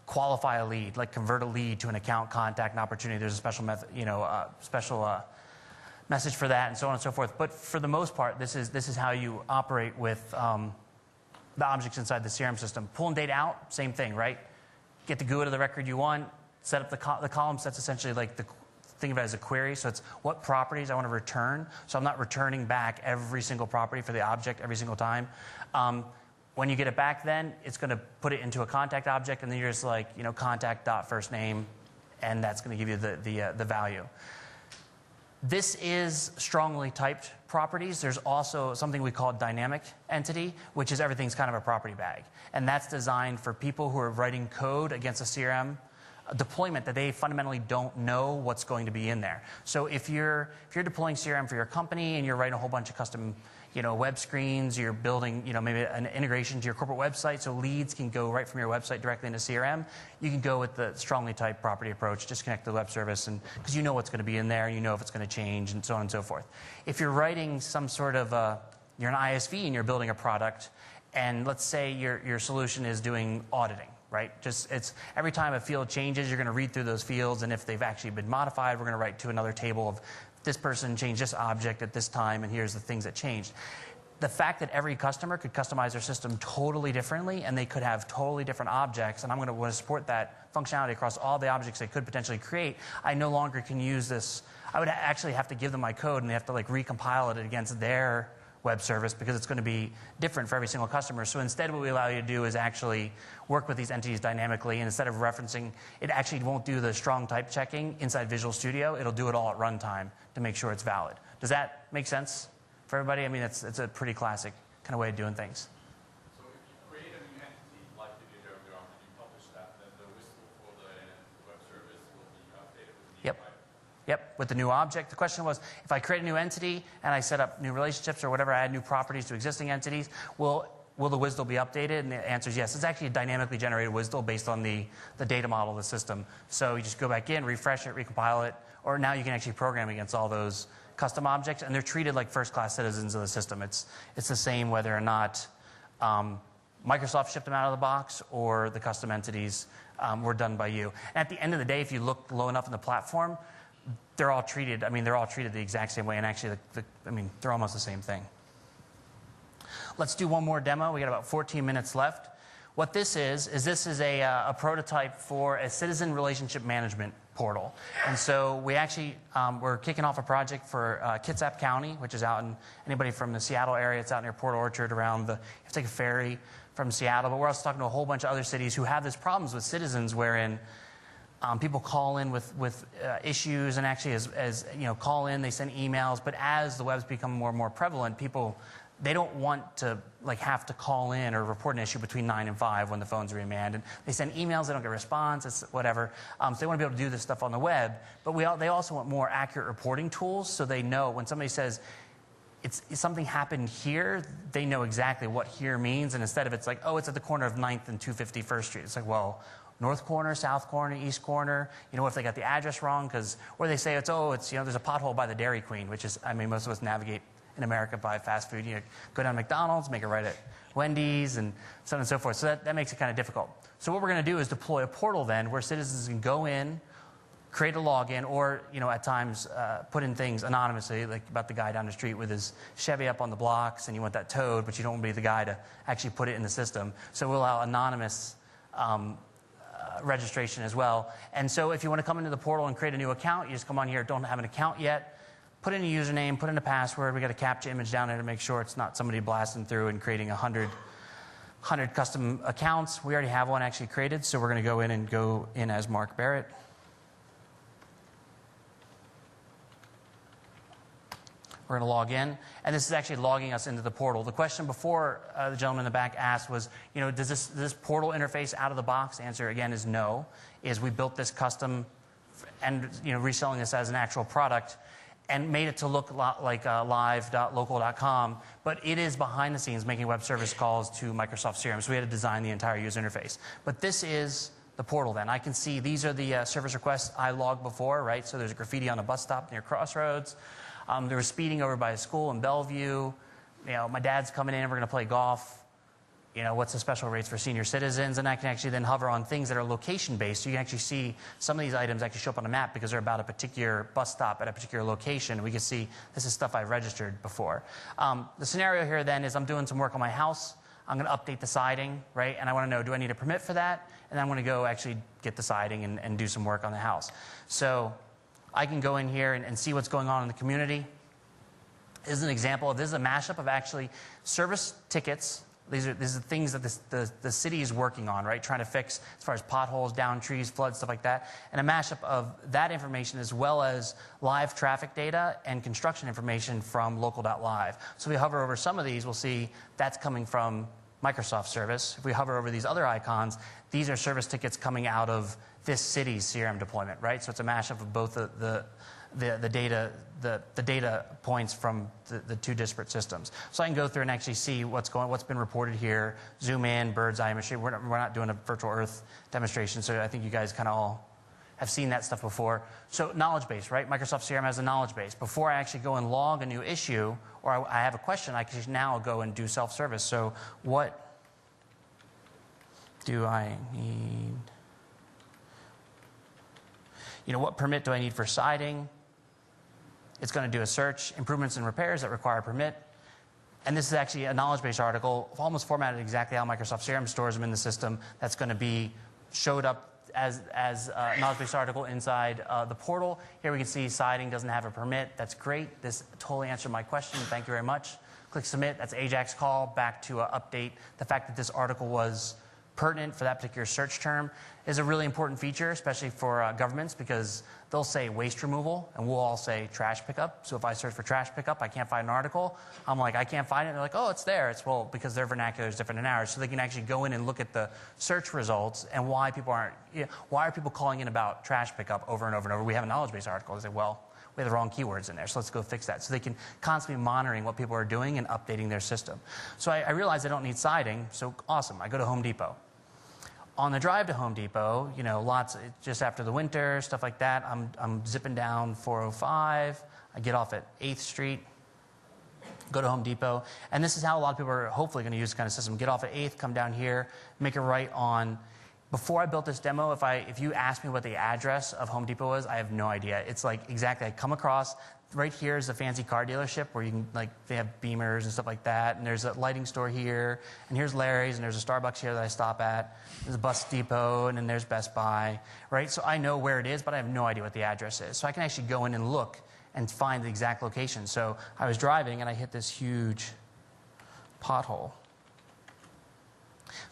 qualify a lead, like convert a lead to an account, contact, an opportunity, there's a special method, special message for that, and so on and so forth. But for the most part, this is how you operate with the objects inside the CRM system. Pulling data out, same thing, right? Get the GUID of the record you want. Set up the columns. That's essentially like think of it as a query. So it's what properties I want to return. So I'm not returning back every single property for the object every single time. When you get it back, then it's going to put it into a contact object, and then you're just like contact.firstname, and that's going to give you the value. This is strongly typed properties. There's also something we call dynamic entity, which is everything's kind of a property bag, and that's designed for people who are writing code against a CRM deployment that they fundamentally don't know what's going to be in there. So if you're deploying CRM for your company and you're writing a whole bunch of custom web screens, you're building maybe an integration to your corporate website so leads can go right from your website directly into CRM, you can go with the strongly typed property approach, just connect to the web service, and because you know what's going to be in there, you know if it's going to change, and so on and so forth. If you're writing some sort of you're an ISV and you're building a product, and let's say your solution is doing auditing, right? It's every time a field changes, you're going to read through those fields, and if they've actually been modified, we're going to write to another table of this person changed this object at this time, and here's the things that changed. the fact that every customer could customize their system totally differently and they could have totally different objects, and I'm going to want to support that functionality across all the objects they could potentially create, I no longer can use this. I would actually have to give them my code and they have to like recompile it against their web service because it's going to be different for every single customer. So instead what we allow you to do is actually work with these entities dynamically, and instead of referencing, it actually won't do the strong type checking inside Visual Studio. It'll do it all at runtime to make sure it's valid. Does that make sense for everybody? I mean, it's a pretty classic kind of way of doing things. So if you create a new entity, like you did earlier on, and you publish that, then the WSDL for the web service will be updated with the new Yep. Yep, with the new object. The question was, if I create a new entity and I set up new relationships or whatever, I add new properties to existing entities, will the WSDL be updated? And the answer is yes. It's actually a dynamically generated WSDL based on the data model of the system. So you just go back in, refresh it, recompile it, or now you can actually program against all those custom objects, and they're treated like first-class citizens of the system. It's the same whether or not Microsoft shipped them out of the box or the custom entities were done by you. And at the end of the day, if you look low enough in the platform, they're all treated the exact same way, and actually, they're almost the same thing. Let's do one more demo. We got about 14 minutes left. What this is a prototype for a citizen relationship management portal. And so we actually, we're kicking off a project for Kitsap County, which is out in, anybody from the Seattle area, it's out near Port Orchard around you have to take a ferry from Seattle, but we're also talking to a whole bunch of other cities who have this problems with citizens wherein people call in with issues, and actually as call in, they send emails, but as the web's become more and more prevalent, people, they don't want to have to call in or report an issue between 9 and 5 when the phone's remanned. And they send emails, they don't get a response, it's whatever. So they want to be able to do this stuff on the web, but they also want more accurate reporting tools so they know when somebody says, something happened here, they know exactly what here means, and instead of it's like, oh, it's at the corner of 9th and 251st Street. It's like, well, north corner, south corner, east corner. What if they got the address wrong? Or they say there's a pothole by the Dairy Queen, which is, most of us navigate in America by fast food. You go down to McDonald's, make it right at Wendy's, and so on and so forth. So that makes it kind of difficult. So what we're going to do is deploy a portal then where citizens can go in, create a login, or at times put in things anonymously, like about the guy down the street with his Chevy up on the blocks, and you want that towed, but you don't want to be the guy to actually put it in the system. So we'll allow anonymous registration as well. And so if you want to come into the portal and create a new account, you just come on here, don't have an account yet, put in a username, put in a password. We got a captcha image down there to make sure it's not somebody blasting through and creating 100 custom accounts. We already have one actually created, so we're going to go in as Mark Barrett. We're going to log in, and this is actually logging us into the portal. The question before the gentleman in the back asked was, does this portal interface out of the box? The answer, again, is no. We built this custom and reselling this as an actual product and made it to look a lot like live.local.com, but it is behind the scenes making web service calls to Microsoft CRM, so we had to design the entire user interface. But this is the portal then. I can see these are the service requests I logged before, right? So there's a graffiti on a bus stop near Crossroads. There was speeding over by a school in Bellevue. My dad's coming in, we're going to play golf. What's the special rates for senior citizens? And I can actually then hover on things that are location-based. So you can actually see some of these items actually show up on a map because they're about a particular bus stop at a particular location. We can see this is stuff I've registered before. The scenario here then is I'm doing some work on my house. I'm going to update the siding, right? And I want to know, do I need a permit for that? And I'm going to go actually get the siding and do some work on the house. So I can go in here and see what's going on in the community. This is an example of, this is a mashup of actually service tickets. These are things that the city is working on, right? Trying to fix as far as potholes, down trees, floods, stuff like that. And a mashup of that information as well as live traffic data and construction information from local.live. So if we hover over some of these, we'll see that's coming from Microsoft service. If we hover over these other icons, these are service tickets coming out of this city's CRM deployment, right? So it's a mashup of both the data points from the two disparate systems. So I can go through and actually see what's been reported here, zoom in, bird's eye imagery. We're not doing a virtual Earth demonstration, so I think you guys kind of all have seen that stuff before. So knowledge base, right? Microsoft CRM has a knowledge base. Before I actually go and log a new issue, or I have a question, I can now go and do self-service. So what do I need? What permit do I need for siding? It's going to do a search, improvements and repairs that require a permit. And this is actually a knowledge-based article, almost formatted exactly how Microsoft CRM stores them in the system. That's going to be showed up as a knowledge-based article inside the portal. Here we can see siding doesn't have a permit. That's great. This totally answered my question. Thank you very much. Click submit. That's Ajax call back to update. The fact that this article was pertinent for that particular search term is a really important feature, especially for governments, because they'll say waste removal and we'll all say trash pickup. So if I search for trash pickup, I can't find an article. I'm like, I can't find it. And they're like, oh, it's there. It's, well, because their vernacular is different than ours. So they can actually go in and look at the search results and why people aren't, why are people calling in about trash pickup over and over and over? We have a knowledge-based article. They say, well, we have the wrong keywords in there, so let's go fix that. So they can constantly be monitoring what people are doing and updating their system. So I realized I don't need siding, so awesome. I go to Home Depot. On the drive to Home Depot, lots, just after the winter, stuff like that, I'm zipping down 405. I get off at 8th Street, go to Home Depot. And this is how a lot of people are hopefully going to use this kind of system. Get off at 8th, come down here, make a right on. Before I built this demo, if you asked me what the address of Home Depot was, I have no idea. It's like exactly, I come across, right here is a fancy car dealership where you can, they have Beamers and stuff like that. And there's a lighting store here. And here's Larry's, and there's a Starbucks here that I stop at. There's a bus depot, and then there's Best Buy, right? So I know where it is, but I have no idea what the address is. So I can actually go in and look and find the exact location. So I was driving, and I hit this huge pothole.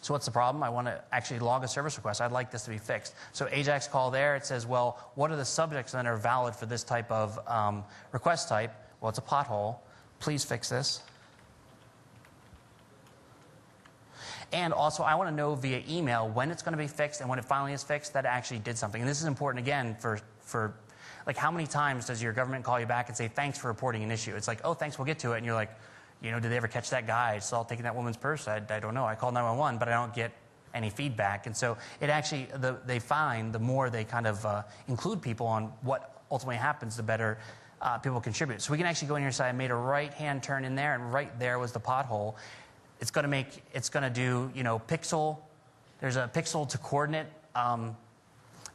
So what's the problem? I want to actually log a service request. I'd like this to be fixed. So Ajax call there. It says, well, what are the subjects that are valid for this type of request type? Well, it's a pothole. Please fix this. And also, I want to know via email when it's going to be fixed, and when it finally is fixed, that it actually did something. And this is important, again, for like, how many times does your government call you back and say, thanks for reporting an issue? It's like, oh, thanks, we'll get to it. And you're like, did they ever catch that guy? I saw taking that woman's purse. I don't know. I called 911, but I don't get any feedback. And so it actually, they find the more they kind of include people on what ultimately happens, the better people contribute. So we can actually go in here and say, I made a right-hand turn in there, and right there was the pothole. It's going to do, pixel. There's a pixel to coordinate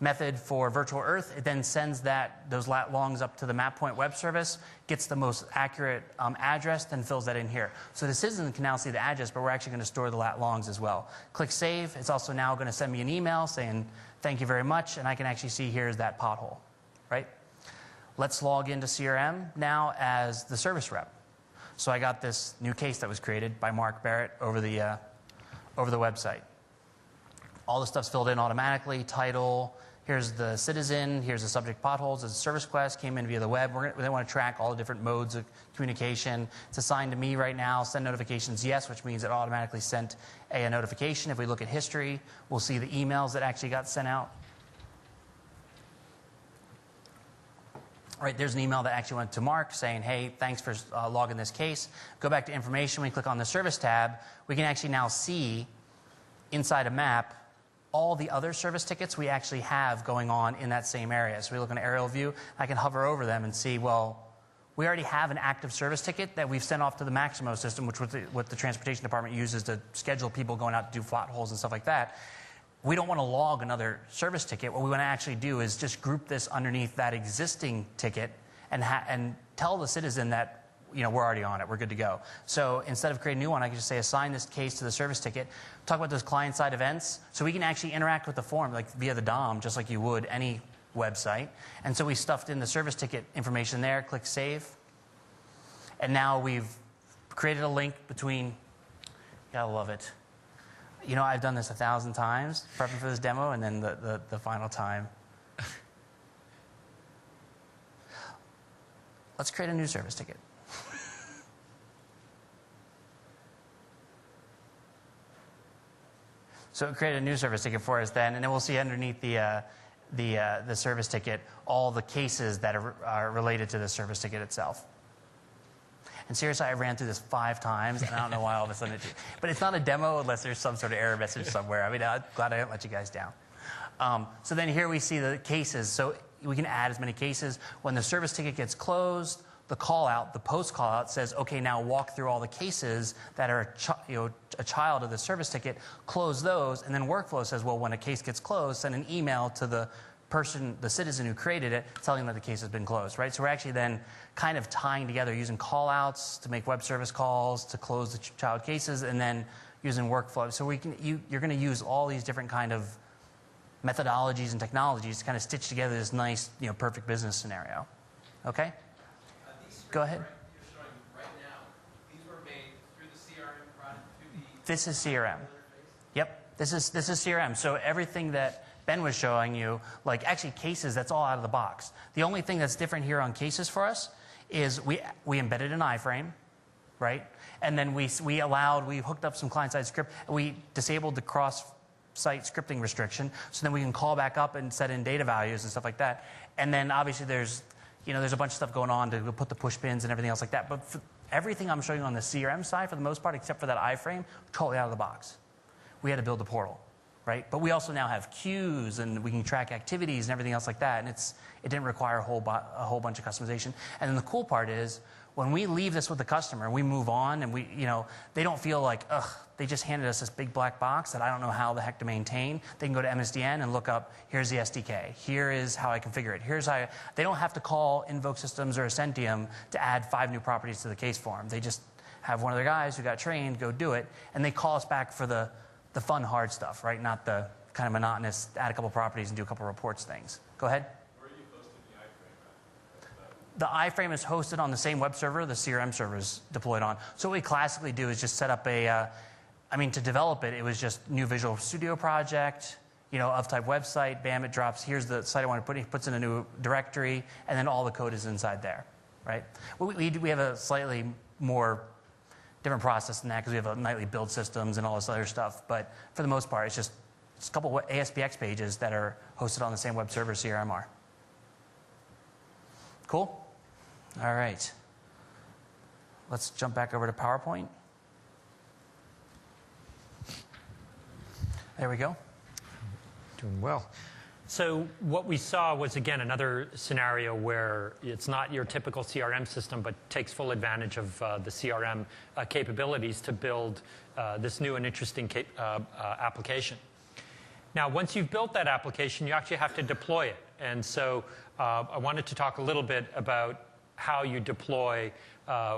method for virtual Earth. It then sends those lat longs up to the MapPoint web service, gets the most accurate address, then fills that in here. So the citizen can now see the address, but we're actually going to store the lat longs as well. Click Save. It's also now going to send me an email saying, thank you very much, and I can actually see here's that pothole, right? Let's log into CRM now as the service rep. So I got this new case that was created by Mark Barrett over the website. All the stuff's filled in automatically, title. Here's the citizen, here's the subject potholes. It's a service request, came in via the web. We want to track all the different modes of communication. It's assigned to me right now. Send notifications, yes, which means it automatically sent a notification. If we look at history, we'll see the emails that actually got sent out. All right, there's an email that actually went to Mark saying, hey, thanks for logging this case. Go back to information. We click on the service tab. We can actually now see inside a map all the other service tickets we actually have going on in that same area. So we look at an aerial view. I can hover over them and see, well, we already have an active service ticket that we've sent off to the Maximo system, which what the transportation department uses to schedule people going out to do potholes and stuff like that. We don't want to log another service ticket. What we want to actually do is just group this underneath that existing ticket and tell the citizen that we're already on it. We're good to go. So instead of creating a new one, I can just say assign this case to the service ticket. Talk about those client-side events. So we can actually interact with the form like via the DOM, just like you would any website. And so we stuffed in the service ticket information there. Click Save. And now we've created a link between, gotta love it. I've done this 1,000 times, prepping for this demo, and then the final time. Let's create a new service ticket. So it created a new service ticket for us then, and then we'll see underneath the service ticket all the cases that are related to the service ticket itself. And seriously, I ran through this 5 times, and I don't know why all of a sudden but it's not a demo unless there's some sort of error message somewhere. I'm glad I didn't let you guys down. So then here we see the cases. So we can add as many cases. When the service ticket gets closed, the call out, the post call out says, okay, now walk through all the cases that are a child of the service ticket, close those, and then workflow says, well, when a case gets closed, send an email to the the citizen who created it, telling them that the case has been closed, right? So we're actually then kind of tying together using call-outs to make web service calls, to close the child cases, and then using workflow. So you're going to use all these different kind of methodologies and technologies to kind of stitch together this nice, perfect business scenario. Okay? Go ahead. You're showing right now, these were made through the CRM product, through the... This is CRM. Yep. This is CRM. So everything that Ben was showing you, like actually cases, that's all out of the box. The only thing that's different here on cases for us is we embedded an iframe, right? And then we hooked up some client-side script, and we disabled the cross-site scripting restriction, so then we can call back up and set in data values and stuff like that. And then obviously there's a bunch of stuff going on to put the push pins and everything else like that. But for everything I'm showing you on the CRM side, for the most part, except for that iframe, totally out of the box. We had to build a portal, right? But we also now have queues, and we can track activities and everything else like that. And it didn't require a whole bunch of customization. And then the cool part is, when we leave this with the customer and we move on, and they don't feel like, they just handed us this big black box that I don't know how the heck to maintain. They can go to MSDN and look up, here's the SDK. Here is how I configure it. They don't have to call Invoke Systems or Ascentium to add 5 new properties to the case form. They just have one of their guys who got trained go do it, and they call us back for the fun, hard stuff, right? Not the kind of monotonous, add a couple properties and do a couple reports things. Go ahead. Where are you hosting the iframe at? The iframe is hosted on the same web server the CRM server is deployed on. So what we classically do is just set up to develop it, it was just new Visual Studio project, of type website, bam, it drops, here's the site I want to put in, puts in a new directory, and then all the code is inside there, right? We have a slightly more different process than that because we have a nightly build systems and all this other stuff. But for the most part, it's just a couple of ASPX pages that are hosted on the same web server CRM are. Cool? All right. Let's jump back over to PowerPoint. There we go. Doing well. So what we saw was, again, another scenario where it's not your typical CRM system, but takes full advantage of the CRM capabilities to build this new and interesting application. Now, once you've built that application, you actually have to deploy it. And so I wanted to talk a little bit about how you deploy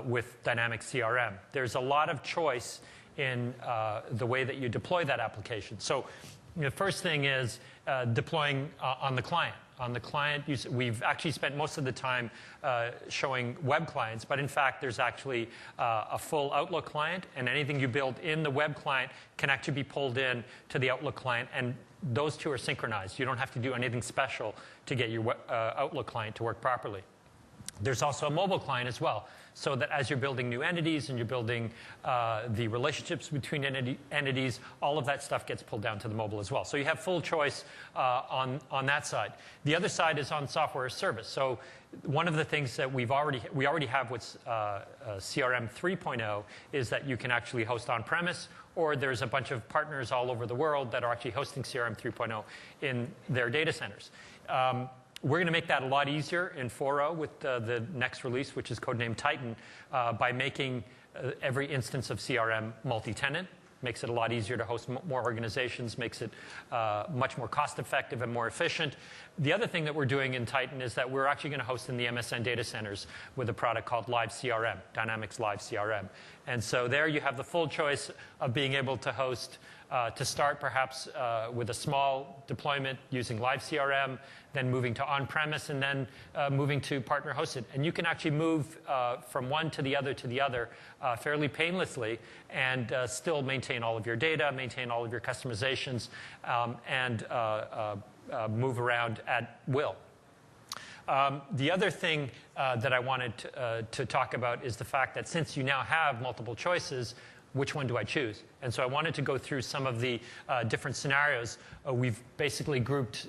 with Dynamic CRM. There's a lot of choice in the way that you deploy that application. So the first thing is deploying on the client. On the client, we've actually spent most of the time showing web clients, but in fact, there's actually a full Outlook client, and anything you build in the web client can actually be pulled in to the Outlook client, and those two are synchronized. You don't have to do anything special to get your Outlook client to work properly. There's also a mobile client as well, so that as you're building new entities and you're building the relationships between entities, all of that stuff gets pulled down to the mobile as well. So you have full choice on that side. The other side is on software as service. So one of the things that we already have with CRM 3.0 is that you can actually host on-premise, or there's a bunch of partners all over the world that are actually hosting CRM 3.0 in their data centers. We're going to make that a lot easier in 4.0 with the next release, which is codenamed Titan, by making every instance of CRM multi-tenant. Makes it a lot easier to host more organizations, makes it much more cost-effective and more efficient. The other thing that we're doing in Titan is that we're actually going to host in the MSN data centers with a product called Live CRM, Dynamics Live CRM. And so there you have the full choice of being able to host, to start perhaps with a small deployment using Live CRM, then moving to on-premise, and then moving to partner-hosted. And you can actually move from one to the other fairly painlessly and still maintain all of your data, maintain all of your customizations, and move around at will. The other thing that I wanted to talk about is the fact that since you now have multiple choices, which one do I choose? And so I wanted to go through some of the different scenarios. We've basically grouped,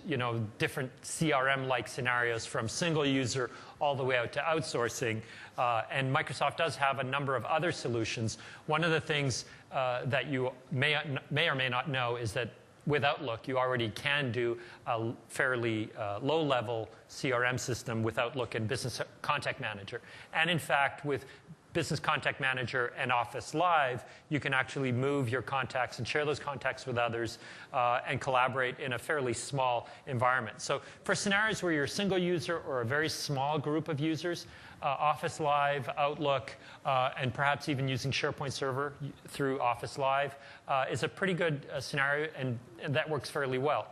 different CRM-like scenarios from single user all the way out to outsourcing. And Microsoft does have a number of other solutions. One of the things that you may or may not know is that with Outlook, you already can do a fairly low-level CRM system with Outlook and Business Contact Manager. And in fact, with Business Contact Manager and Office Live, you can actually move your contacts and share those contacts with others and collaborate in a fairly small environment. So for scenarios where you're a single user or a very small group of users, Office Live, Outlook, and perhaps even using SharePoint Server through Office Live is a pretty good scenario, and that works fairly well.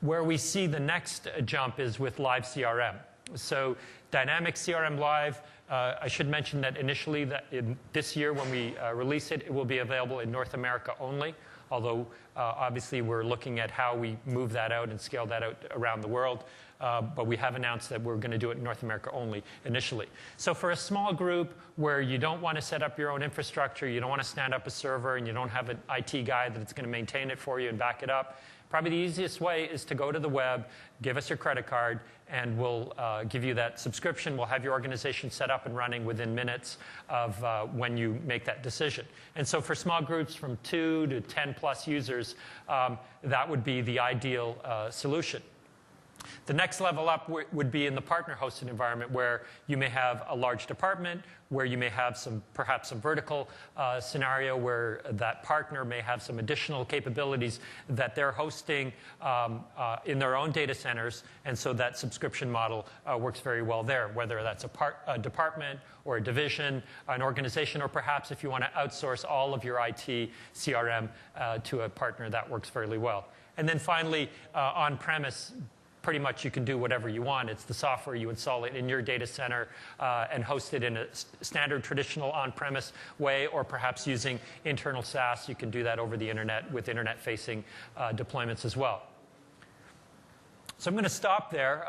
Where we see the next jump is with Live CRM. So Dynamic CRM Live, I should mention that initially this year when we release it, it will be available in North America only, although obviously we're looking at how we move that out and scale that out around the world. But we have announced that we're going to do it in North America only initially. So for a small group where you don't want to set up your own infrastructure, you don't want to stand up a server, and you don't have an IT guy that's going to maintain it for you and back it up, probably the easiest way is to go to the web, give us your credit card, and we'll give you that subscription. We'll have your organization set up and running within minutes of when you make that decision. And so for small groups from 2 to 10 plus users, that would be the ideal solution. The next level up would be in the partner-hosted environment, where you may have a large department, where you may have perhaps some vertical scenario where that partner may have some additional capabilities that they're hosting in their own data centers, and so that subscription model works very well there, whether that's a department or a division, an organization, or perhaps if you want to outsource all of your IT CRM to a partner, that works fairly well. And then finally, on-premise, pretty much you can do whatever you want. It's the software. You install it in your data center and host it in a standard traditional on-premise way, or perhaps using internal SaaS. You can do that over the internet with internet-facing deployments as well. So I'm going to stop there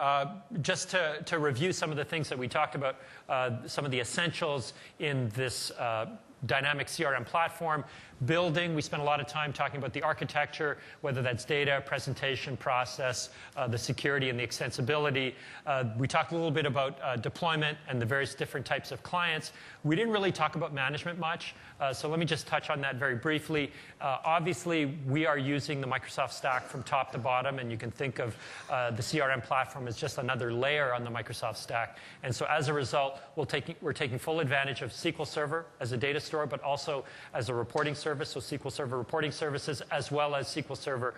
just to review some of the things that we talked about, some of the essentials in this dynamic CRM platform. Building, we spent a lot of time talking about the architecture, whether that's data, presentation, process, the security, and the extensibility. We talked a little bit about deployment and the various different types of clients. We didn't really talk about management much, so let me just touch on that very briefly. Obviously, we are using the Microsoft stack from top to bottom, and you can think of the CRM platform as just another layer on the Microsoft stack. And so as a result, we're taking full advantage of SQL Server as a data store, but also as a reporting service, so SQL Server reporting services, as well as SQL Server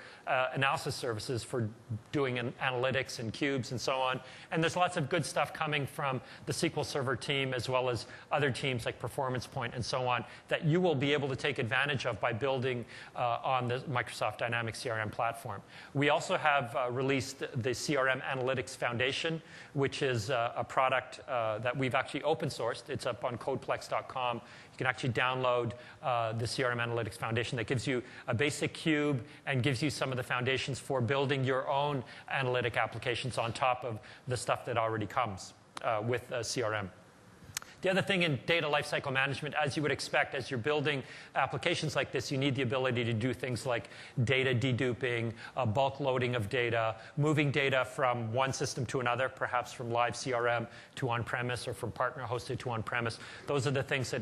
analysis services for doing analytics and cubes and so on. And there's lots of good stuff coming from the SQL Server team, as well as other teams like Performance Point and so on, that you will be able to take advantage of by building on the Microsoft Dynamics CRM platform. We also have released the CRM Analytics Foundation, which is a product that we've actually open sourced. It's up on codeplex.com. You can actually download the CRM Analytics Foundation that gives you a basic cube and gives you some of the foundations for building your own analytic applications on top of the stuff that already comes with CRM. The other thing in data lifecycle management, as you would expect, as you're building applications like this, you need the ability to do things like data deduping, bulk loading of data, moving data from one system to another, perhaps from live CRM to on-premise, or from partner-hosted to on-premise. Those are the things that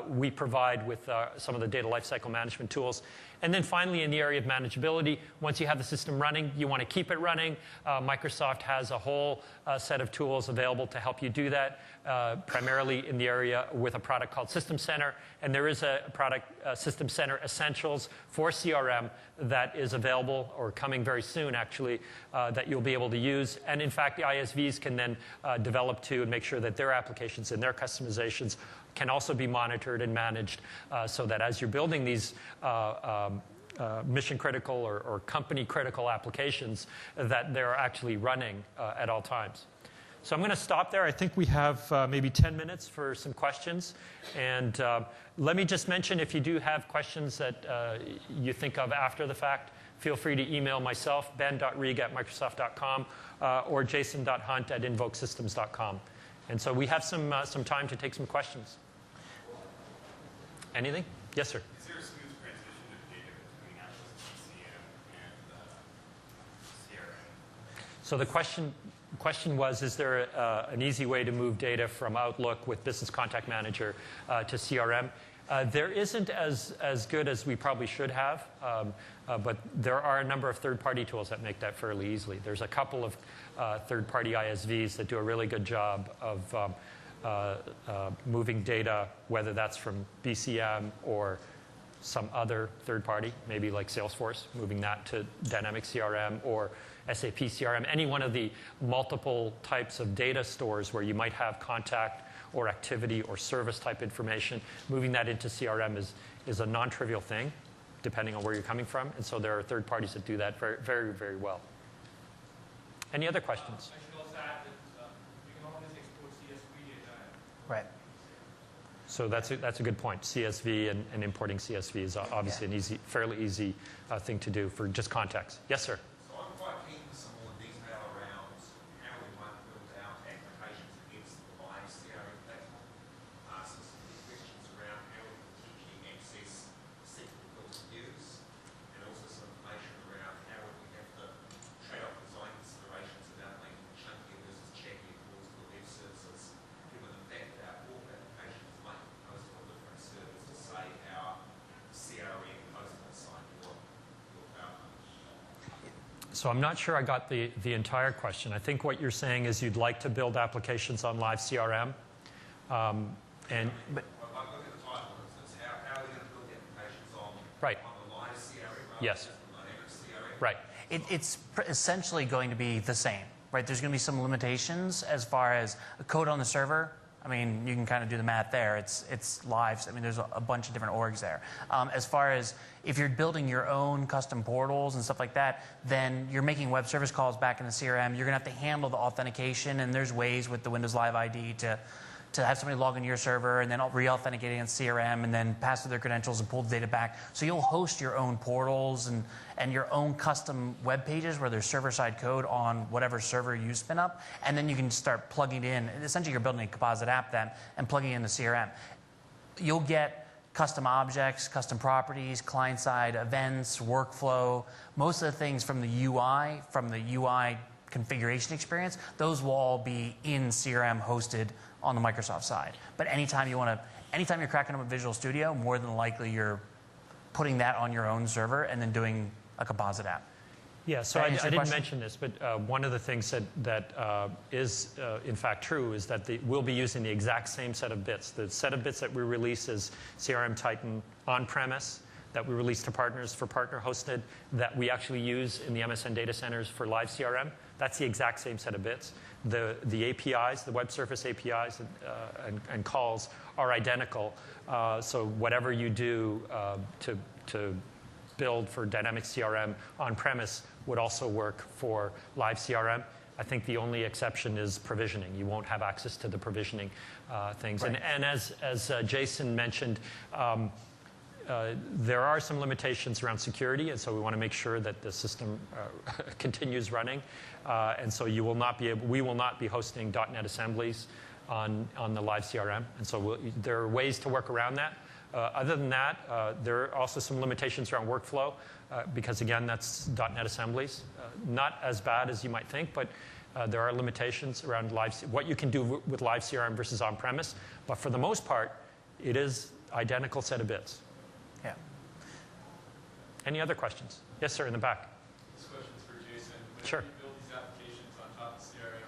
we provide with some of the data lifecycle management tools. And then finally, in the area of manageability, once you have the system running, you want to keep it running. Microsoft has a whole set of tools available to help you do that, primarily in the area with a product called System Center. And there is a product, System Center Essentials for CRM, that is available, or coming very soon, actually, that you'll be able to use. And in fact, the ISVs can then develop to and make sure that their applications and their customizations can also be monitored and managed, so that as you're building these mission-critical or company-critical applications, that they're actually running at all times. So I'm going to stop there. I think we have maybe 10 minutes for some questions. And let me just mention, if you do have questions that you think of after the fact, feel free to email myself, ben.riga@microsoft.com, or jason.hunt@invokesystems.com. And so we have some time to take some questions. Anything? Yes, sir. Is there a smooth transition of data between Access CCM and CRM? So the question was, is there an easy way to move data from Outlook with Business Contact Manager to CRM? There isn't as good as we probably should have, but there are a number of third-party tools that make that fairly easily. There's a couple of third-party ISVs that do a really good job of moving data, whether that's from BCM or some other third party, maybe like Salesforce, moving that to Dynamics CRM or SAP CRM, any one of the multiple types of data stores where you might have contact or activity or service type information, moving that into CRM is a non-trivial thing, depending on where you're coming from. And so there are third parties that do that very, very, very well. Any other questions? I should also add that you can always export CSV data. Right. So that's a good point. CSV and importing CSV is obviously an fairly easy thing to do for just context. Yes, sir. So I'm quite keen for some more detail around how we might build out applications against the live CRM platform. Some specific questions around how we can potentially access cyclical views, and also some information around how we have to trade off design considerations about making chunkier versus chunkier calls to web services, given the fact that our core applications might be hosted on different servers to say our CRM hosted inside your cloud. So I'm not sure I got the entire question. I think what you're saying is you'd like to build applications on live CRM. And But look at the title, for instance, how are we going to build the applications on Right. the live CRM rather Yes. than the Dynamics CRM? right. It's essentially going to be the same, right? There's going to be some limitations as far as code on the server. I mean, you can kind of do the math there. It's live. I mean, there's a bunch of different orgs there. As far as if you're building your own custom portals and stuff like that, then you're making web service calls back in the CRM. You're going to have to handle the authentication, and there's ways with the Windows Live ID to have somebody log into your server and then re-authenticate against CRM and then pass through their credentials and pull the data back. So you'll host your own portals and your own custom web pages where there's server-side code on whatever server you spin up, and then you can start plugging it in. Essentially, you're building a composite app then and plugging it into CRM. You'll get custom objects, custom properties, client-side events, workflow, most of the things from the UI configuration experience, those will all be in CRM hosted on the Microsoft side. But anytime you're cracking up a Visual Studio, more than likely you're putting that on your own server and then doing a composite app. Yeah, so Can I I answer your didn't question? mention this, but one of the things that is in fact true is that we'll be using the exact same set of bits. The set of bits that we release is CRM Titan on-premise, that we release to partners for partner hosted, that we actually use in the MSN data centers for live CRM. That's the exact same set of bits. The APIs, the web service APIs and calls are identical. So whatever you do to build for Dynamics CRM on-premise would also work for live CRM. I think the only exception is provisioning. You won't have access to the provisioning things. Right. And as Jason mentioned, there are some limitations around security, and so we want to make sure that the system continues running. And so we will not be hosting .NET assemblies on the live CRM, and so there are ways to work around that. Other than that, there are also some limitations around workflow, because again, that's .NET assemblies. Not as bad as you might think, but there are limitations around what you can do with live CRM versus on-premise. But for the most part, it is identical set of bits. Yeah. Any other questions? Yes, sir, in the back. This question's for Jason. Sure. When you build these applications on top of CRM,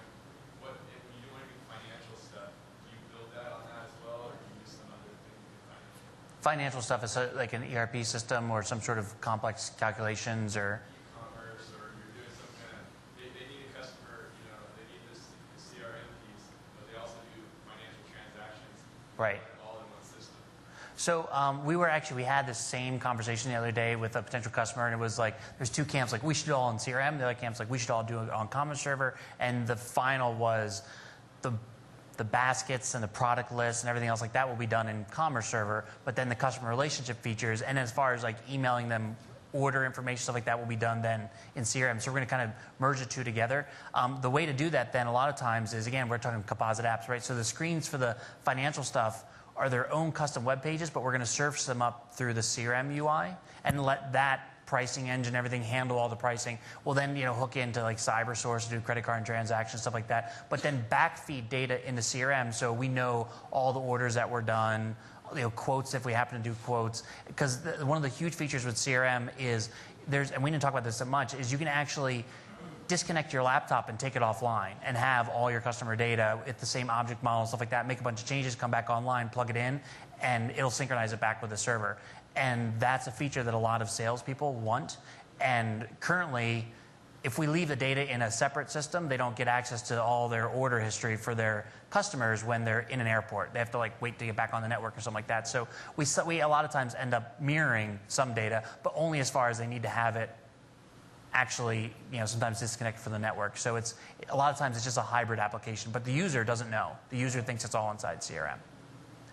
if you do any financial stuff, do you build that on that as well, or do you use some other thing to do financial? Financial stuff is like an ERP system or some sort of complex calculations or... E-commerce, or you're doing some kind of, they need a customer, they need this CRM piece, but they also do financial transactions. Right. All in one system. So we had this same conversation the other day with a potential customer, and it was like, there's two camps, like we should do it all on CRM, the other camp's like we should all do it on Common Server, and the final was the baskets and the product lists and everything else like that will be done in Commerce Server, but then the customer relationship features, and as far as like emailing them order information, stuff like that will be done then in CRM. So we're going to kind of merge the two together. The way to do that then a lot of times is, again, we're talking composite apps, right? So the screens for the financial stuff are their own custom web pages, but we're going to surface them up through the CRM UI and let that pricing engine, everything handle all the pricing. We'll then hook into like CyberSource to do credit card and transactions, stuff like that. But then backfeed data into CRM so we know all the orders that were done, quotes if we happen to do quotes. Because one of the huge features with CRM is and we didn't talk about this so much, is you can actually disconnect your laptop and take it offline and have all your customer data with the same object model, stuff like that, make a bunch of changes, come back online, plug it in, and it'll synchronize it back with the server. And that's a feature that a lot of salespeople want. And currently, if we leave the data in a separate system, they don't get access to all their order history for their customers when they're in an airport. They have to wait to get back on the network or something like that. So we a lot of times end up mirroring some data, but only as far as they need to have it actually, sometimes disconnect from the network. So it's a lot of times it's just a hybrid application, but the user doesn't know. The user thinks it's all inside CRM,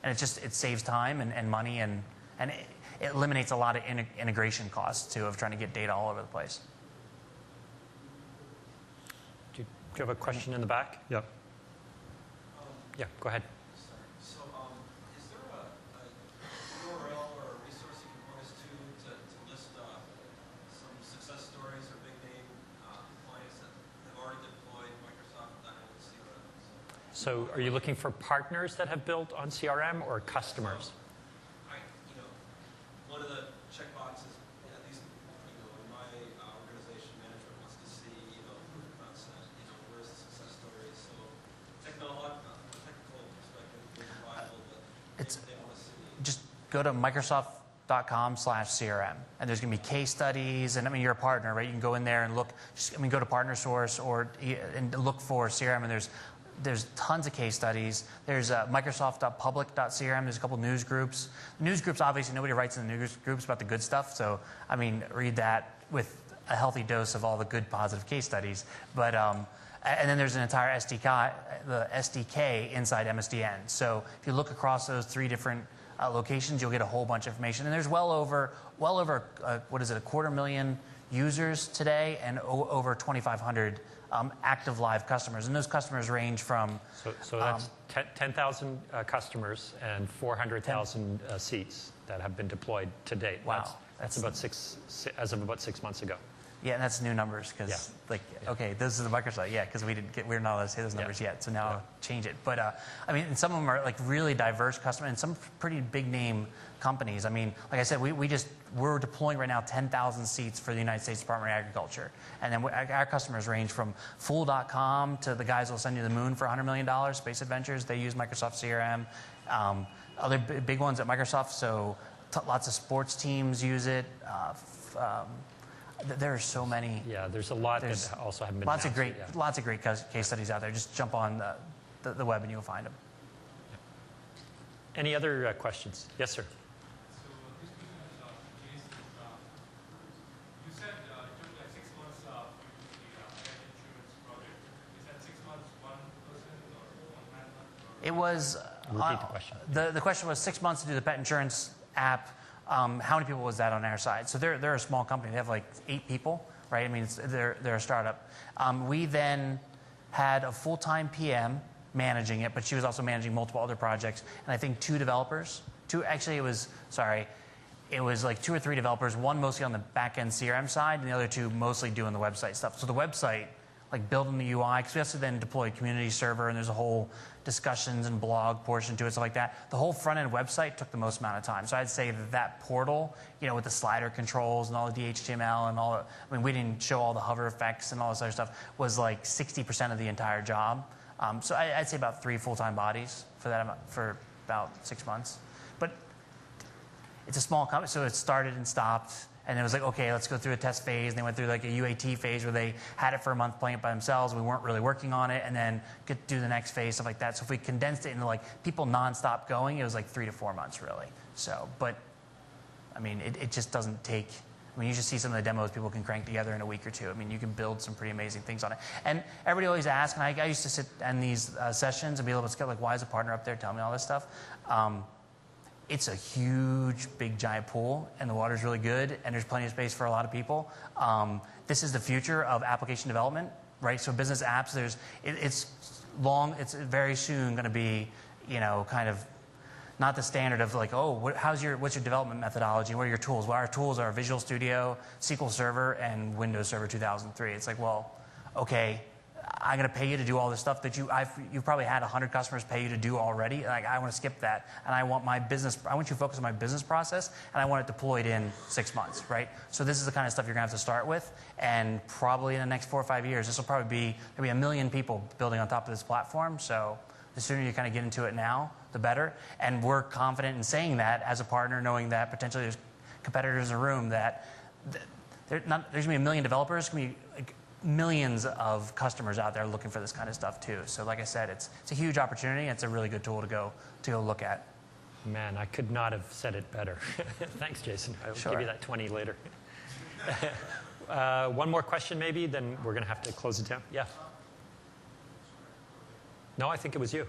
and it saves time and money, and it eliminates a lot of integration costs too of trying to get data all over the place. Do you have a question in the back? Yep. Yeah, go ahead. So, is there a URL or a resource you can point us to list some success stories or big name clients that have already deployed Microsoft Dynamics CRM? So are you looking for partners that have built on CRM or customers? One of the checkboxes, at least, in my organization, management wants to see, proof of concept, where's the success story. So, technical perspective, it's viable, but they want to see. Just go to Microsoft.com/CRM, and there's going to be case studies. And you're a partner, right? You can go in there and look. Go to Partner Source and look for CRM, and there's tons of case studies. There's Microsoft.public.crm. There's a couple news groups. News groups, obviously, nobody writes in the news groups about the good stuff. So, read that with a healthy dose of all the good, positive case studies. But and then there's an entire SDK inside MSDN. So if you look across those 3 different locations, you'll get a whole bunch of information. And there's well over 250,000 users today, and over 2,500 active live customers, and those customers range from. So that's 10,000 customers and 400,000 seats that have been deployed to date. Wow, that's about as of about 6 months ago. Yeah, and that's new numbers because, okay, this is the Microsoft, because we're not allowed to say those numbers yet, so now I'll change it. But and some of them are really diverse customers, and some pretty big name companies. Like I said, we're deploying right now 10,000 seats for the United States Department of Agriculture, and then our customers range from Fool.com to the guys who will send you to the moon for $100 million, Space Adventures. They use Microsoft CRM. Other big ones at Microsoft, so lots of sports teams use it. There are so many. Yeah, there's a lot that also haven't been lots of announced great case studies out there. Just jump on the web and you'll find them. Any other questions? Yes, sir. So this question is Jason. You said it took 6 months for you to do the pet insurance project. Is that 6 months, one person or one man? It was. Repeat the question. The question was 6 months to do the pet insurance app. How many people was that on our side? So they're a small company. They have 8 people, right? They're a startup. We then had a full-time PM managing it, but she was also managing multiple other projects, and I think 2 developers. It was 2 or 3 developers. One mostly on the back-end CRM side, and the other 2 mostly doing the website stuff. So the website, building the UI, because we have to then deploy a community server, and there's a whole discussions and blog portion to it, stuff like that. The whole front-end website took the most amount of time. So I'd say that portal, with the slider controls and all the DHTML and all we didn't show all the hover effects and all this other stuff, was 60% of the entire job. So I'd say about 3 full-time bodies for about 6 months. But it's a small company, so it started and stopped. And it was okay, let's go through a test phase. And they went through a UAT phase where they had it for a month playing it by themselves. We weren't really working on it. And then get do the next phase, stuff like that. So if we condensed it into people nonstop going, it was 3 to 4 months really. So, but it just doesn't take. You just see some of the demos people can crank together in a week or 2. You can build some pretty amazing things on it. And everybody always asks, and I used to sit in these sessions and be able to get why is a partner up there? Tell me all this stuff. It's a huge, big, giant pool, and the water's really good, and there's plenty of space for a lot of people. This is the future of application development, right? So business apps, it's very soon going to be, kind of not the standard of what's your development methodology? What are your tools? Well, our tools are Visual Studio, SQL Server, and Windows Server 2003. It's okay, I'm going to pay you to do all this stuff that you've probably had 100 customers pay you to do already. Like, I want to skip that, and I want you to focus on my business process, and I want it deployed in 6 months, right? So this is the kind of stuff you're going to have to start with, and probably in the next 4 or 5 years, there'll be 1 million people building on top of this platform. So the sooner you kind of get into it now, the better. And we're confident in saying that as a partner, knowing that potentially there's competitors in the room that there's going to be 1 million developers, there's going to be like millions of customers out there looking for this kind of stuff too. So like I said, it's a huge opportunity. It's a really good tool to go look at. Man, I could not have said it better. Thanks, Jason. I'll give you that 20 later. One more question maybe, then we're going to have to close it down. Yeah. No, I think it was you.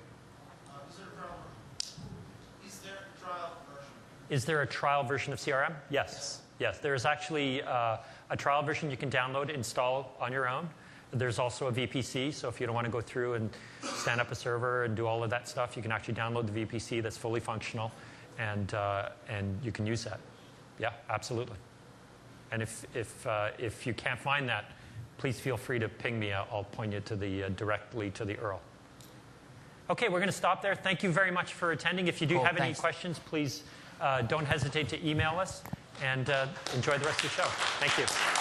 Is there a trial version of CRM? Yes. Yes. There's actually a trial version you can download, install on your own. There's also a VPC, so if you don't want to go through and stand up a server and do all of that stuff, you can actually download the VPC that's fully functional, and you can use that. Yeah, absolutely. And if you can't find that, please feel free to ping me. I'll point you to directly to the URL. Okay, we're going to stop there. Thank you very much for attending. If you do have any questions, please don't hesitate to email us, and enjoy the rest of the show. Thank you.